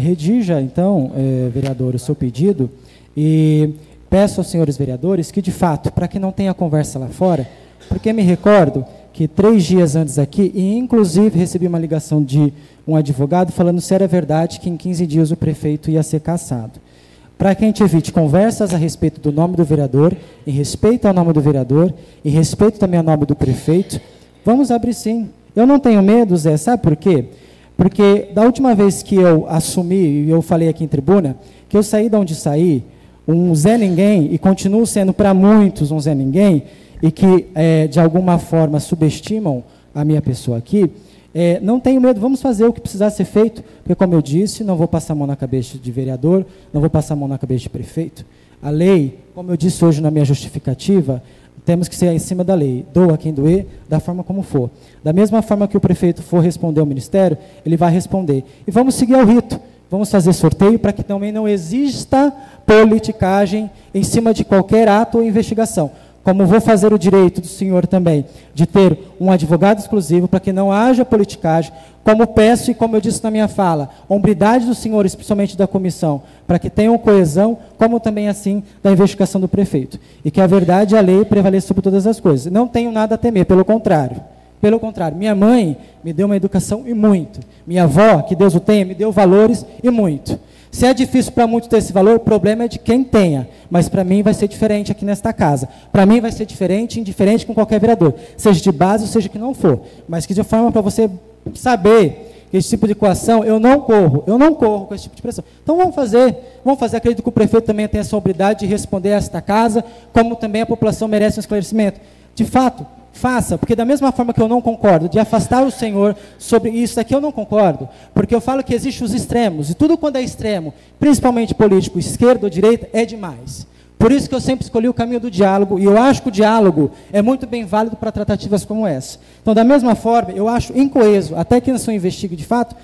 redija, então, vereador, o seu pedido e peço aos senhores vereadores que, de fato, para que não tenha conversa lá fora, porque me recordo que 3 dias antes aqui, e inclusive recebi uma ligação de um advogado falando se era verdade que em 15 dias o prefeito ia ser cassado. Para que a gente evite conversas a respeito do nome do vereador, em respeito ao nome do vereador, em respeito também ao nome do prefeito, vamos abrir sim. Eu não tenho medo, Zé, sabe por quê? Porque da última vez que eu assumi, e eu falei aqui em tribuna, que eu saí de onde saí, um Zé Ninguém, e continuo sendo para muitos um Zé Ninguém, e que de alguma forma subestimam a minha pessoa aqui, não tenho medo, vamos fazer o que precisar ser feito, porque, como eu disse, não vou passar a mão na cabeça de vereador, não vou passar a mão na cabeça de prefeito. A lei, como eu disse hoje na minha justificativa, temos que ser em cima da lei, doa quem doer, da forma como for. Da mesma forma que o prefeito for responder ao Ministério, ele vai responder. E vamos seguir ao rito, vamos fazer sorteio para que também não exista politicagem em cima de qualquer ato ou investigação. Como vou fazer o direito do senhor também de ter um advogado exclusivo para que não haja politicagem, como peço e como eu disse na minha fala, hombridade dos senhores, principalmente da comissão, para que tenham coesão, como também assim da investigação do prefeito. E que a verdade e a lei prevaleçam sobre todas as coisas. Não tenho nada a temer, pelo contrário. Pelo contrário, minha mãe me deu uma educação e muito. Minha avó, que Deus o tenha, me deu valores e muito. Se é difícil para muitos ter esse valor, o problema é de quem tenha. Mas para mim vai ser diferente aqui nesta casa. Para mim vai ser diferente, indiferente com qualquer vereador. Seja de base ou seja que não for. Mas que de forma para você saber que esse tipo de coação, eu não corro com esse tipo de pressão. Então vamos fazer, acredito que o prefeito também tem a sobriedade de responder a esta casa, como também a população merece um esclarecimento. De fato, faça, porque da mesma forma que eu não concordo de afastar o senhor sobre isso aqui, eu não concordo, porque eu falo que existem os extremos, e tudo quando é extremo, principalmente político, esquerda ou direita, é demais. Por isso que eu sempre escolhi o caminho do diálogo, e eu acho que o diálogo é muito bem válido para tratativas como essa. Então, da mesma forma, eu acho incoeso, até que não investigue de fato,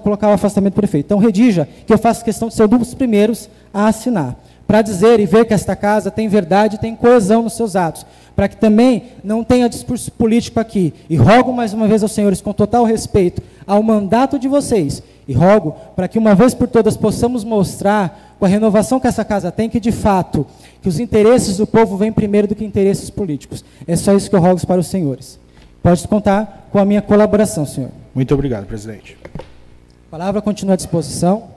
colocar o afastamento do prefeito. Então, redija que eu faço questão de ser um dos primeiros a assinar, para dizer e ver que esta casa tem verdade e tem coesão nos seus atos, para que também não tenha discurso político aqui. E rogo mais uma vez aos senhores, com total respeito ao mandato de vocês, e rogo para que uma vez por todas possamos mostrar, com a renovação que essa casa tem, que de fato, que os interesses do povo vêm primeiro do que interesses políticos. É só isso que eu rogo para os senhores. Pode contar com a minha colaboração, senhor. Muito obrigado, presidente. A palavra continua à disposição.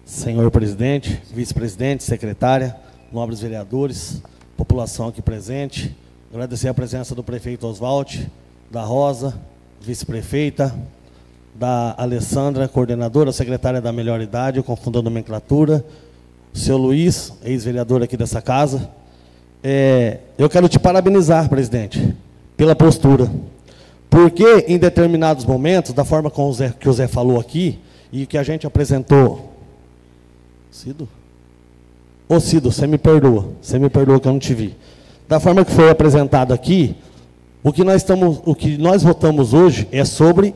Senhor presidente, vice-presidente, secretária, nobres vereadores, população aqui presente, agradecer a presença do prefeito Oswald, da Rosa, vice-prefeita, da Alessandra, coordenadora, secretária da Melhor Idade, confundando nomenclatura, o seu Luiz, ex-vereador aqui dessa casa. Eu quero te parabenizar, presidente, pela postura, porque em determinados momentos, da forma como que o Zé falou aqui, e que a gente apresentou. Cido? Ô Cido, você me perdoa que eu não te vi. Da forma que foi apresentado aqui, o que nós votamos hoje é sobre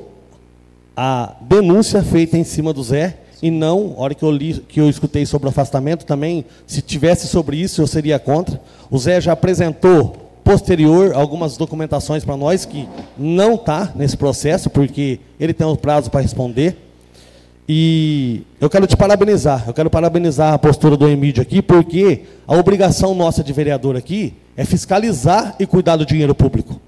a denúncia feita em cima do Zé, e não, a hora que eu escutei sobre o afastamento, também, se tivesse sobre isso, eu seria contra. O Zé já apresentou, posterior, algumas documentações para nós, que não está nesse processo, porque ele tem um prazo para responder. E eu quero te parabenizar, a postura do Emídio aqui, porque a obrigação nossa de vereador aqui é fiscalizar e cuidar do dinheiro público.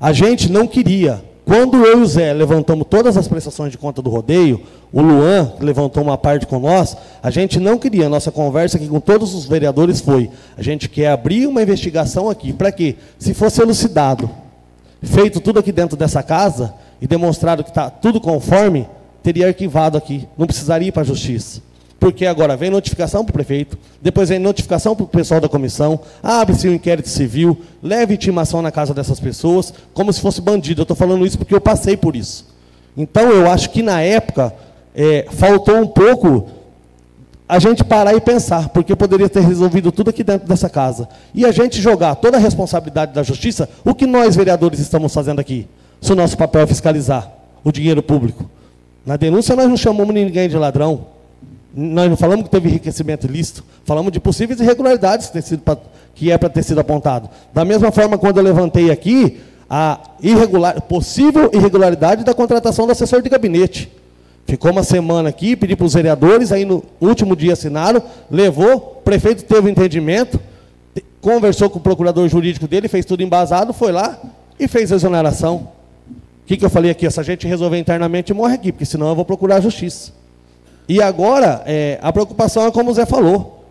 A gente não queria, quando eu e o Zé levantamos todas as prestações de conta do rodeio, o Luan levantou uma parte com nós, a gente não queria, a nossa conversa aqui com todos os vereadores foi, a gente quer abrir uma investigação aqui, para quê? Se fosse elucidado, feito tudo aqui dentro dessa casa, e demonstrado que está tudo conforme, teria arquivado aqui, não precisaria ir para a justiça. Porque agora vem notificação para o prefeito, depois vem notificação para o pessoal da comissão, abre-se um inquérito civil, leva intimação na casa dessas pessoas, como se fosse bandido. Eu estou falando isso porque eu passei por isso. Então, eu acho que na época, faltou um pouco a gente parar e pensar, porque poderia ter resolvido tudo aqui dentro dessa casa. E a gente jogar toda a responsabilidade da justiça, o que nós, vereadores, estamos fazendo aqui? Se o nosso papel é fiscalizar o dinheiro público. Na denúncia, nós não chamamos ninguém de ladrão. Nós não falamos que teve enriquecimento ilícito. Falamos de possíveis irregularidades que é para ter sido apontado. Da mesma forma, quando eu levantei aqui, a possível irregularidade da contratação do assessor de gabinete. Ficou uma semana aqui, pedi para os vereadores, aí no último dia assinaram, levou, o prefeito teve um entendimento, conversou com o procurador jurídico dele, fez tudo embasado, foi lá e fez a exoneração. O que eu falei aqui? Se a gente resolver internamente, morre aqui, porque senão eu vou procurar a justiça. E agora, a preocupação é como o Zé falou,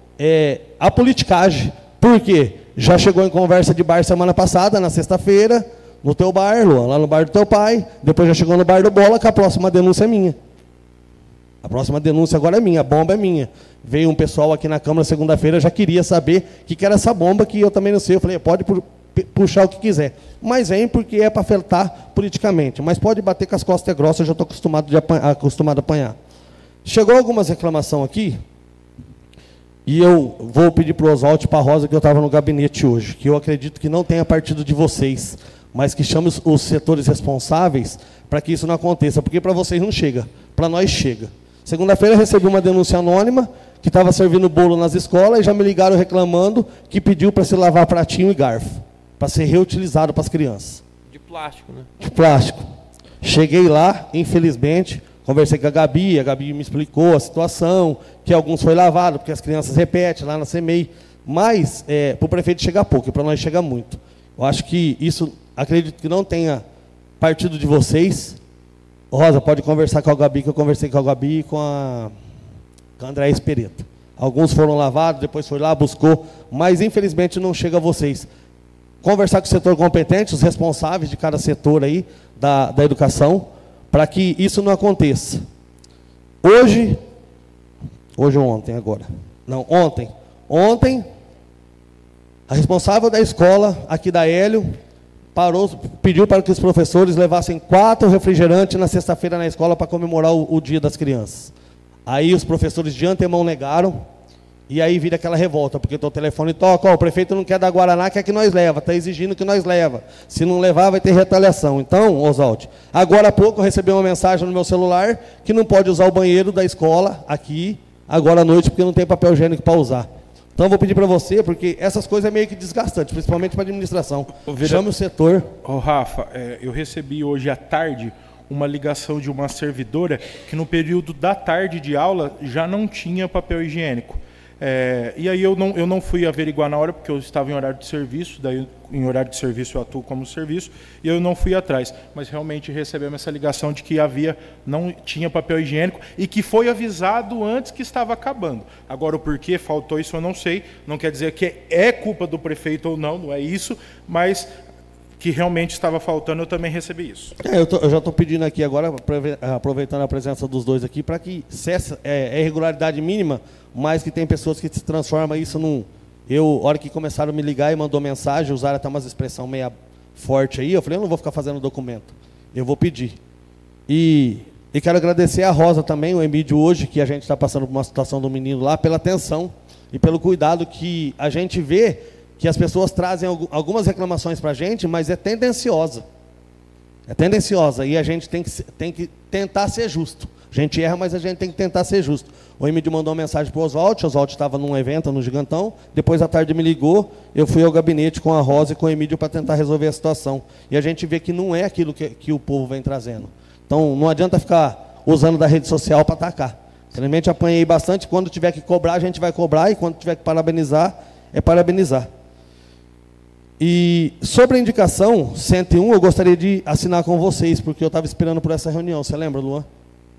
a politicagem. Por quê? Já chegou em conversa de bar semana passada, na sexta-feira, no teu bar, Luan, lá no bar do teu pai, depois já chegou no bar do Bola, que a próxima denúncia é minha. A próxima denúncia agora é minha, a bomba é minha. Veio um pessoal aqui na Câmara segunda-feira, já queria saber o que era essa bomba, que eu também não sei. Eu falei, pode puxar o que quiser. Mas vem porque é para afetar politicamente. Mas pode bater com as costas grossas, eu já estou acostumado a apanhar. Chegou algumas reclamações aqui, e eu vou pedir para o Oswald e para a Rosa, que eu estava no gabinete hoje, que eu acredito que não tenha partido de vocês, mas que chame os setores responsáveis para que isso não aconteça, porque para vocês não chega, para nós chega. Segunda-feira eu recebi uma denúncia anônima, que estava servindo bolo nas escolas, e já me ligaram reclamando que pediu para se lavar pratinho e garfo, para ser reutilizado para as crianças. De plástico, né? De plástico. Cheguei lá, infelizmente, conversei com a Gabi me explicou a situação, que alguns foi lavado, porque as crianças repetem lá na CEMEI, mas para o prefeito chega pouco, e para nós chega muito. Eu acho que isso, acredito que não tenha partido de vocês. Rosa, pode conversar com a Gabi, que eu conversei com a Gabi e com a Andréa Espereto. Alguns foram lavados, depois foi lá, buscou, mas infelizmente não chega a vocês. Conversar com o setor competente, os responsáveis de cada setor aí, da educação, para que isso não aconteça. Hoje ou ontem agora? Não, ontem. Ontem, a responsável da escola, aqui da Hélio, pediu para que os professores levassem 4 refrigerantes na sexta-feira na escola para comemorar o Dia das Crianças. Aí os professores de antemão negaram, e aí vira aquela revolta, porque o telefone toca, o prefeito não quer dar Guaraná, quer que nós leva, está exigindo que nós leva. Se não levar, vai ter retaliação. Então, Oswaldo, agora há pouco eu recebi uma mensagem no meu celular que não pode usar o banheiro da escola aqui, agora à noite, porque não tem papel higiênico para usar. Então, eu vou pedir para você, porque essas coisas é meio que desgastante, principalmente para a administração. Chame o setor. Rafa, eu recebi hoje à tarde uma ligação de uma servidora que no período da tarde de aula já não tinha papel higiênico. E aí eu não fui averiguar na hora, porque eu estava em horário de serviço, daí em horário de serviço eu atuo como serviço, e eu não fui atrás. Mas realmente recebemos essa ligação de que não tinha papel higiênico e que foi avisado antes que estava acabando. Agora o porquê faltou isso eu não sei, não quer dizer que é culpa do prefeito ou não, não é isso, mas que realmente estava faltando, eu também recebi isso. Eu já estou pedindo aqui agora, aproveitando a presença dos dois aqui, para que cesse irregularidade mínima, mas que tem pessoas que se transformam isso num... A hora que começaram a me ligar e mandou mensagem, usaram até umas expressão meio forte aí, eu falei, eu não vou ficar fazendo documento, eu vou pedir. E quero agradecer a Rosa também, o Emílio hoje, que a gente está passando por uma situação do menino lá, pela atenção e pelo cuidado que a gente vê que as pessoas trazem algumas reclamações para a gente, mas é tendenciosa. É tendenciosa, e a gente tem que tentar ser justo. A gente erra, mas a gente tem que tentar ser justo. O Emílio mandou uma mensagem para o Oswaldo estava num evento no Gigantão, depois à tarde me ligou, eu fui ao gabinete com a Rosa e com o Emílio para tentar resolver a situação. E a gente vê que não é aquilo que o povo vem trazendo. Então, não adianta ficar usando da rede social para atacar. Simplesmente apanhei bastante, quando tiver que cobrar, a gente vai cobrar, e quando tiver que parabenizar, é parabenizar. E sobre a indicação 101, eu gostaria de assinar com vocês, porque eu estava esperando por essa reunião, você lembra, Luan?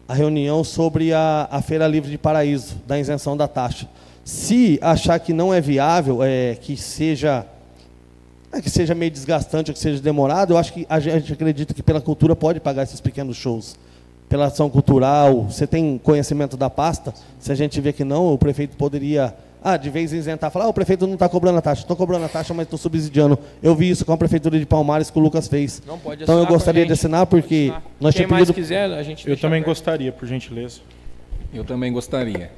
A reunião sobre a Feira Livre de Paraíso, da isenção da taxa. Se achar que não é viável, que seja meio desgastante, ou que seja demorado, eu acho que a gente acredita que pela cultura pode pagar esses pequenos shows. Pela ação cultural, você tem conhecimento da pasta? Se a gente vê que não, o prefeito poderia... de vez em isentar, falar, o prefeito não está cobrando a taxa. Estou cobrando a taxa, mas estou subsidiando. Eu vi isso com a Prefeitura de Palmares, que o Lucas fez. Não pode então eu gostaria de assinar, porque nós Quem mais quiser, a gente Eu também gostaria, por gentileza. Eu também gostaria.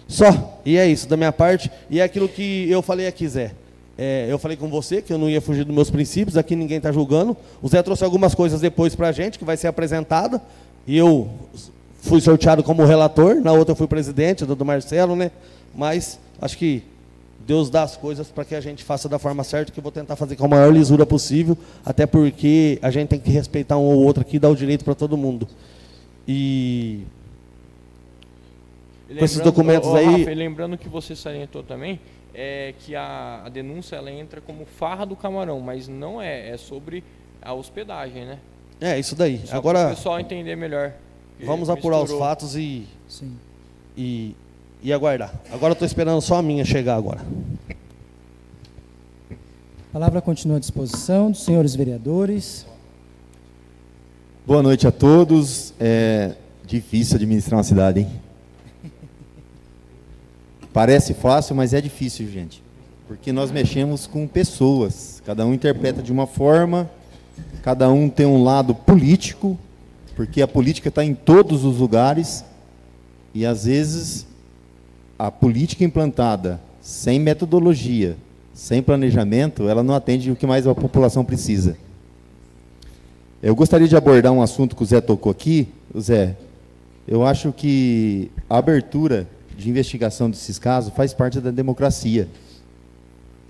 Só, e é isso da minha parte, e é aquilo que eu falei aqui, Zé. Eu falei com você que eu não ia fugir dos meus princípios, aqui ninguém está julgando. O Zé trouxe algumas coisas depois para a gente, que vai ser apresentada, e eu fui sorteado como relator, na outra eu fui presidente, do Marcelo, né? Mas acho que Deus dá as coisas para que a gente faça da forma certa, que eu vou tentar fazer com a maior lisura possível, até porque a gente tem que respeitar um ou outro aqui e dar o direito para todo mundo. E com esses documentos aí... Rafa, lembrando que você salientou também, que a denúncia ela entra como farra do camarão, mas não é sobre a hospedagem, né? Isso daí. Só agora para o pessoal entender melhor. Vamos apurar os fatos e aguardar. Agora eu estou esperando só a minha chegar agora. A palavra continua à disposição dos senhores vereadores. Boa noite a todos. É difícil administrar uma cidade, hein? Parece fácil, mas é difícil, gente. Porque nós mexemos com pessoas. Cada um interpreta de uma forma, cada um tem um lado político, porque a política está em todos os lugares, e às vezes a política implantada sem metodologia, sem planejamento, ela não atende o que mais a população precisa. Eu gostaria de abordar um assunto que o Zé tocou aqui. Zé, eu acho que a abertura de investigação desses casos faz parte da democracia,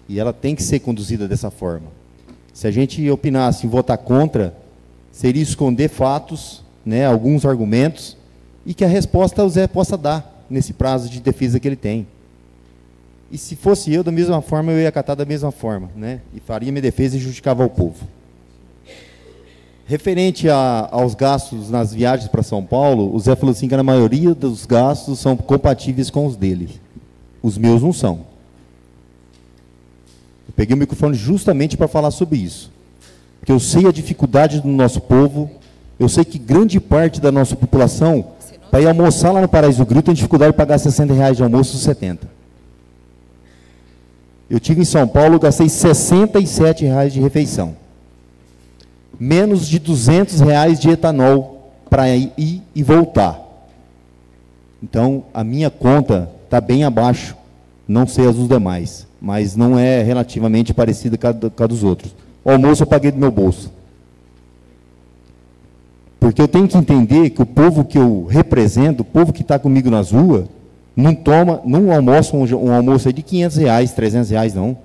e ela tem que ser conduzida dessa forma. Se a gente opinasse em votar contra, seria esconder fatos né, alguns argumentos, e que a resposta o Zé possa dar nesse prazo de defesa que ele tem. E se fosse eu, da mesma forma, eu ia acatar da mesma forma, né, e faria minha defesa e justificava ao povo. Referente aos gastos nas viagens para São Paulo, o Zé falou assim que a maioria dos gastos são compatíveis com os dele. Os meus não são. Eu peguei o microfone justamente para falar sobre isso. Porque eu sei a dificuldade do nosso povo, eu sei que grande parte da nossa população, para ir almoçar lá no Paraíso do Grilo, tem dificuldade de pagar R$60 de almoço, 70. Eu estive em São Paulo, gastei R$67 de refeição. Menos de R$200 de etanol para ir e voltar. Então, a minha conta está bem abaixo, não sei as dos demais, mas não é relativamente parecida com a dos outros. O almoço eu paguei do meu bolso. Porque eu tenho que entender que o povo que eu represento, o povo que está comigo nas ruas, não almoça um almoço aí de R$500, R$300, não.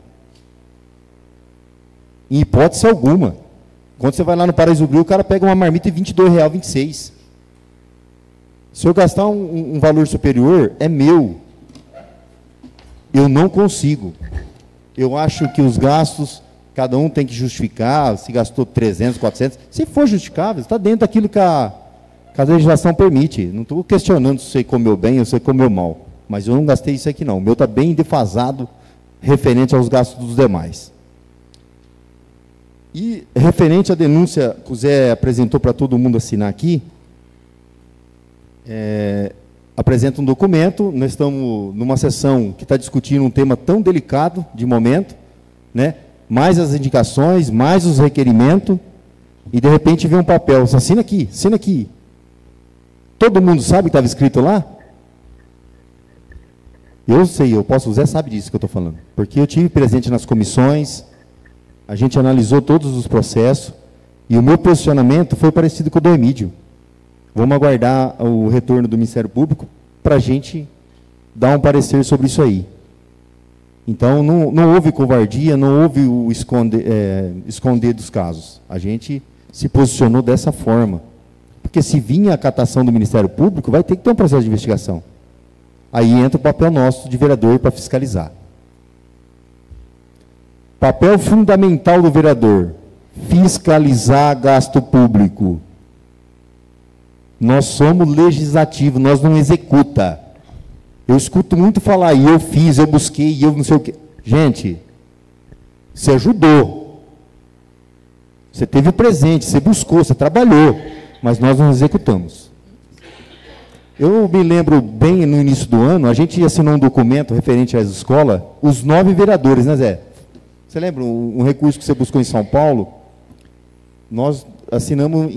Em hipótese alguma. Quando você vai lá no Paraíso do Grilo, o cara pega uma marmita de R$22, R$26. Se eu gastar um valor superior, é meu. Eu não consigo. Eu acho que os gastos, cada um tem que justificar, se gastou 300, 400, se for justificável, está dentro daquilo que a legislação permite. Não estou questionando se você comeu bem ou se você comeu mal. Mas eu não gastei isso aqui não. O meu está bem defasado referente aos gastos dos demais. E referente à denúncia que o Zé apresentou para todo mundo assinar aqui, apresenta um documento, nós estamos numa sessão que está discutindo um tema tão delicado de momento, né? Mais as indicações, mais os requerimentos, e de repente vem um papel, você assina aqui, assina aqui. Todo mundo sabe o que estava escrito lá? Eu sei, o Zé sabe disso que eu estou falando, porque eu tive presente nas comissões, a gente analisou todos os processos, e o meu posicionamento foi parecido com o do Emídio. Vamos aguardar o retorno do Ministério Público para a gente dar um parecer sobre isso aí. Então, não houve covardia, não houve o esconder dos casos. A gente se posicionou dessa forma. Porque se vinha a catação do Ministério Público, vai ter que ter um processo de investigação. Aí entra o papel nosso de vereador para fiscalizar. Papel fundamental do vereador: fiscalizar gasto público. Nós somos legislativo, nós não executa. Eu escuto muito falar, e eu fiz, eu busquei, e eu não sei o quê. Gente, você ajudou. Você teve o presente, você buscou, você trabalhou, mas nós não executamos. Eu me lembro bem, no início do ano, a gente assinou um documento referente às escolas, os 9 vereadores, né, Zé? Você lembra um recurso que você buscou em São Paulo? Nós assinamos,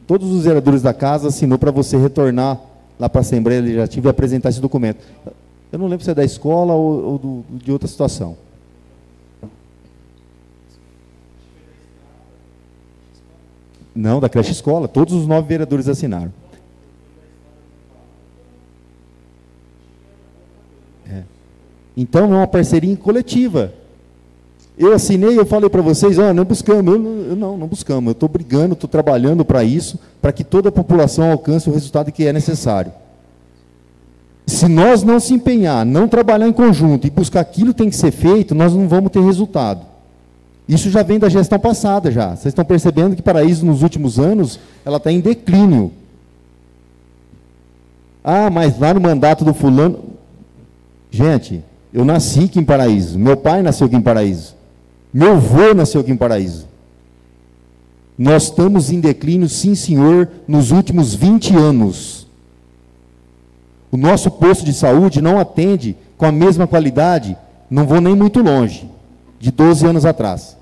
todos os vereadores da casa assinou para você retornar lá para a Assembleia Legislativa e apresentar esse documento. Eu não lembro se é da escola ou de outra situação. Não, da creche escola. Todos os 9 vereadores assinaram. Então, é uma parceria coletiva. Eu assinei, eu falei para vocês, não buscamos. Não buscamos. Eu estou brigando, estou trabalhando para isso, para que toda a população alcance o resultado que é necessário. Se nós não se empenhar, não trabalhar em conjunto e buscar aquilo que tem que ser feito, nós não vamos ter resultado. Isso já vem da gestão passada já. Vocês estão percebendo que Paraíso, nos últimos anos, ela está em declínio. Mas lá no mandato do fulano... Gente, eu nasci aqui em Paraíso. Meu pai nasceu aqui em Paraíso. Meu avô nasceu aqui em Paraíso. Nós estamos em declínio, sim, senhor, nos últimos 20 anos. O nosso posto de saúde não atende com a mesma qualidade, não vou nem muito longe, de 12 anos atrás.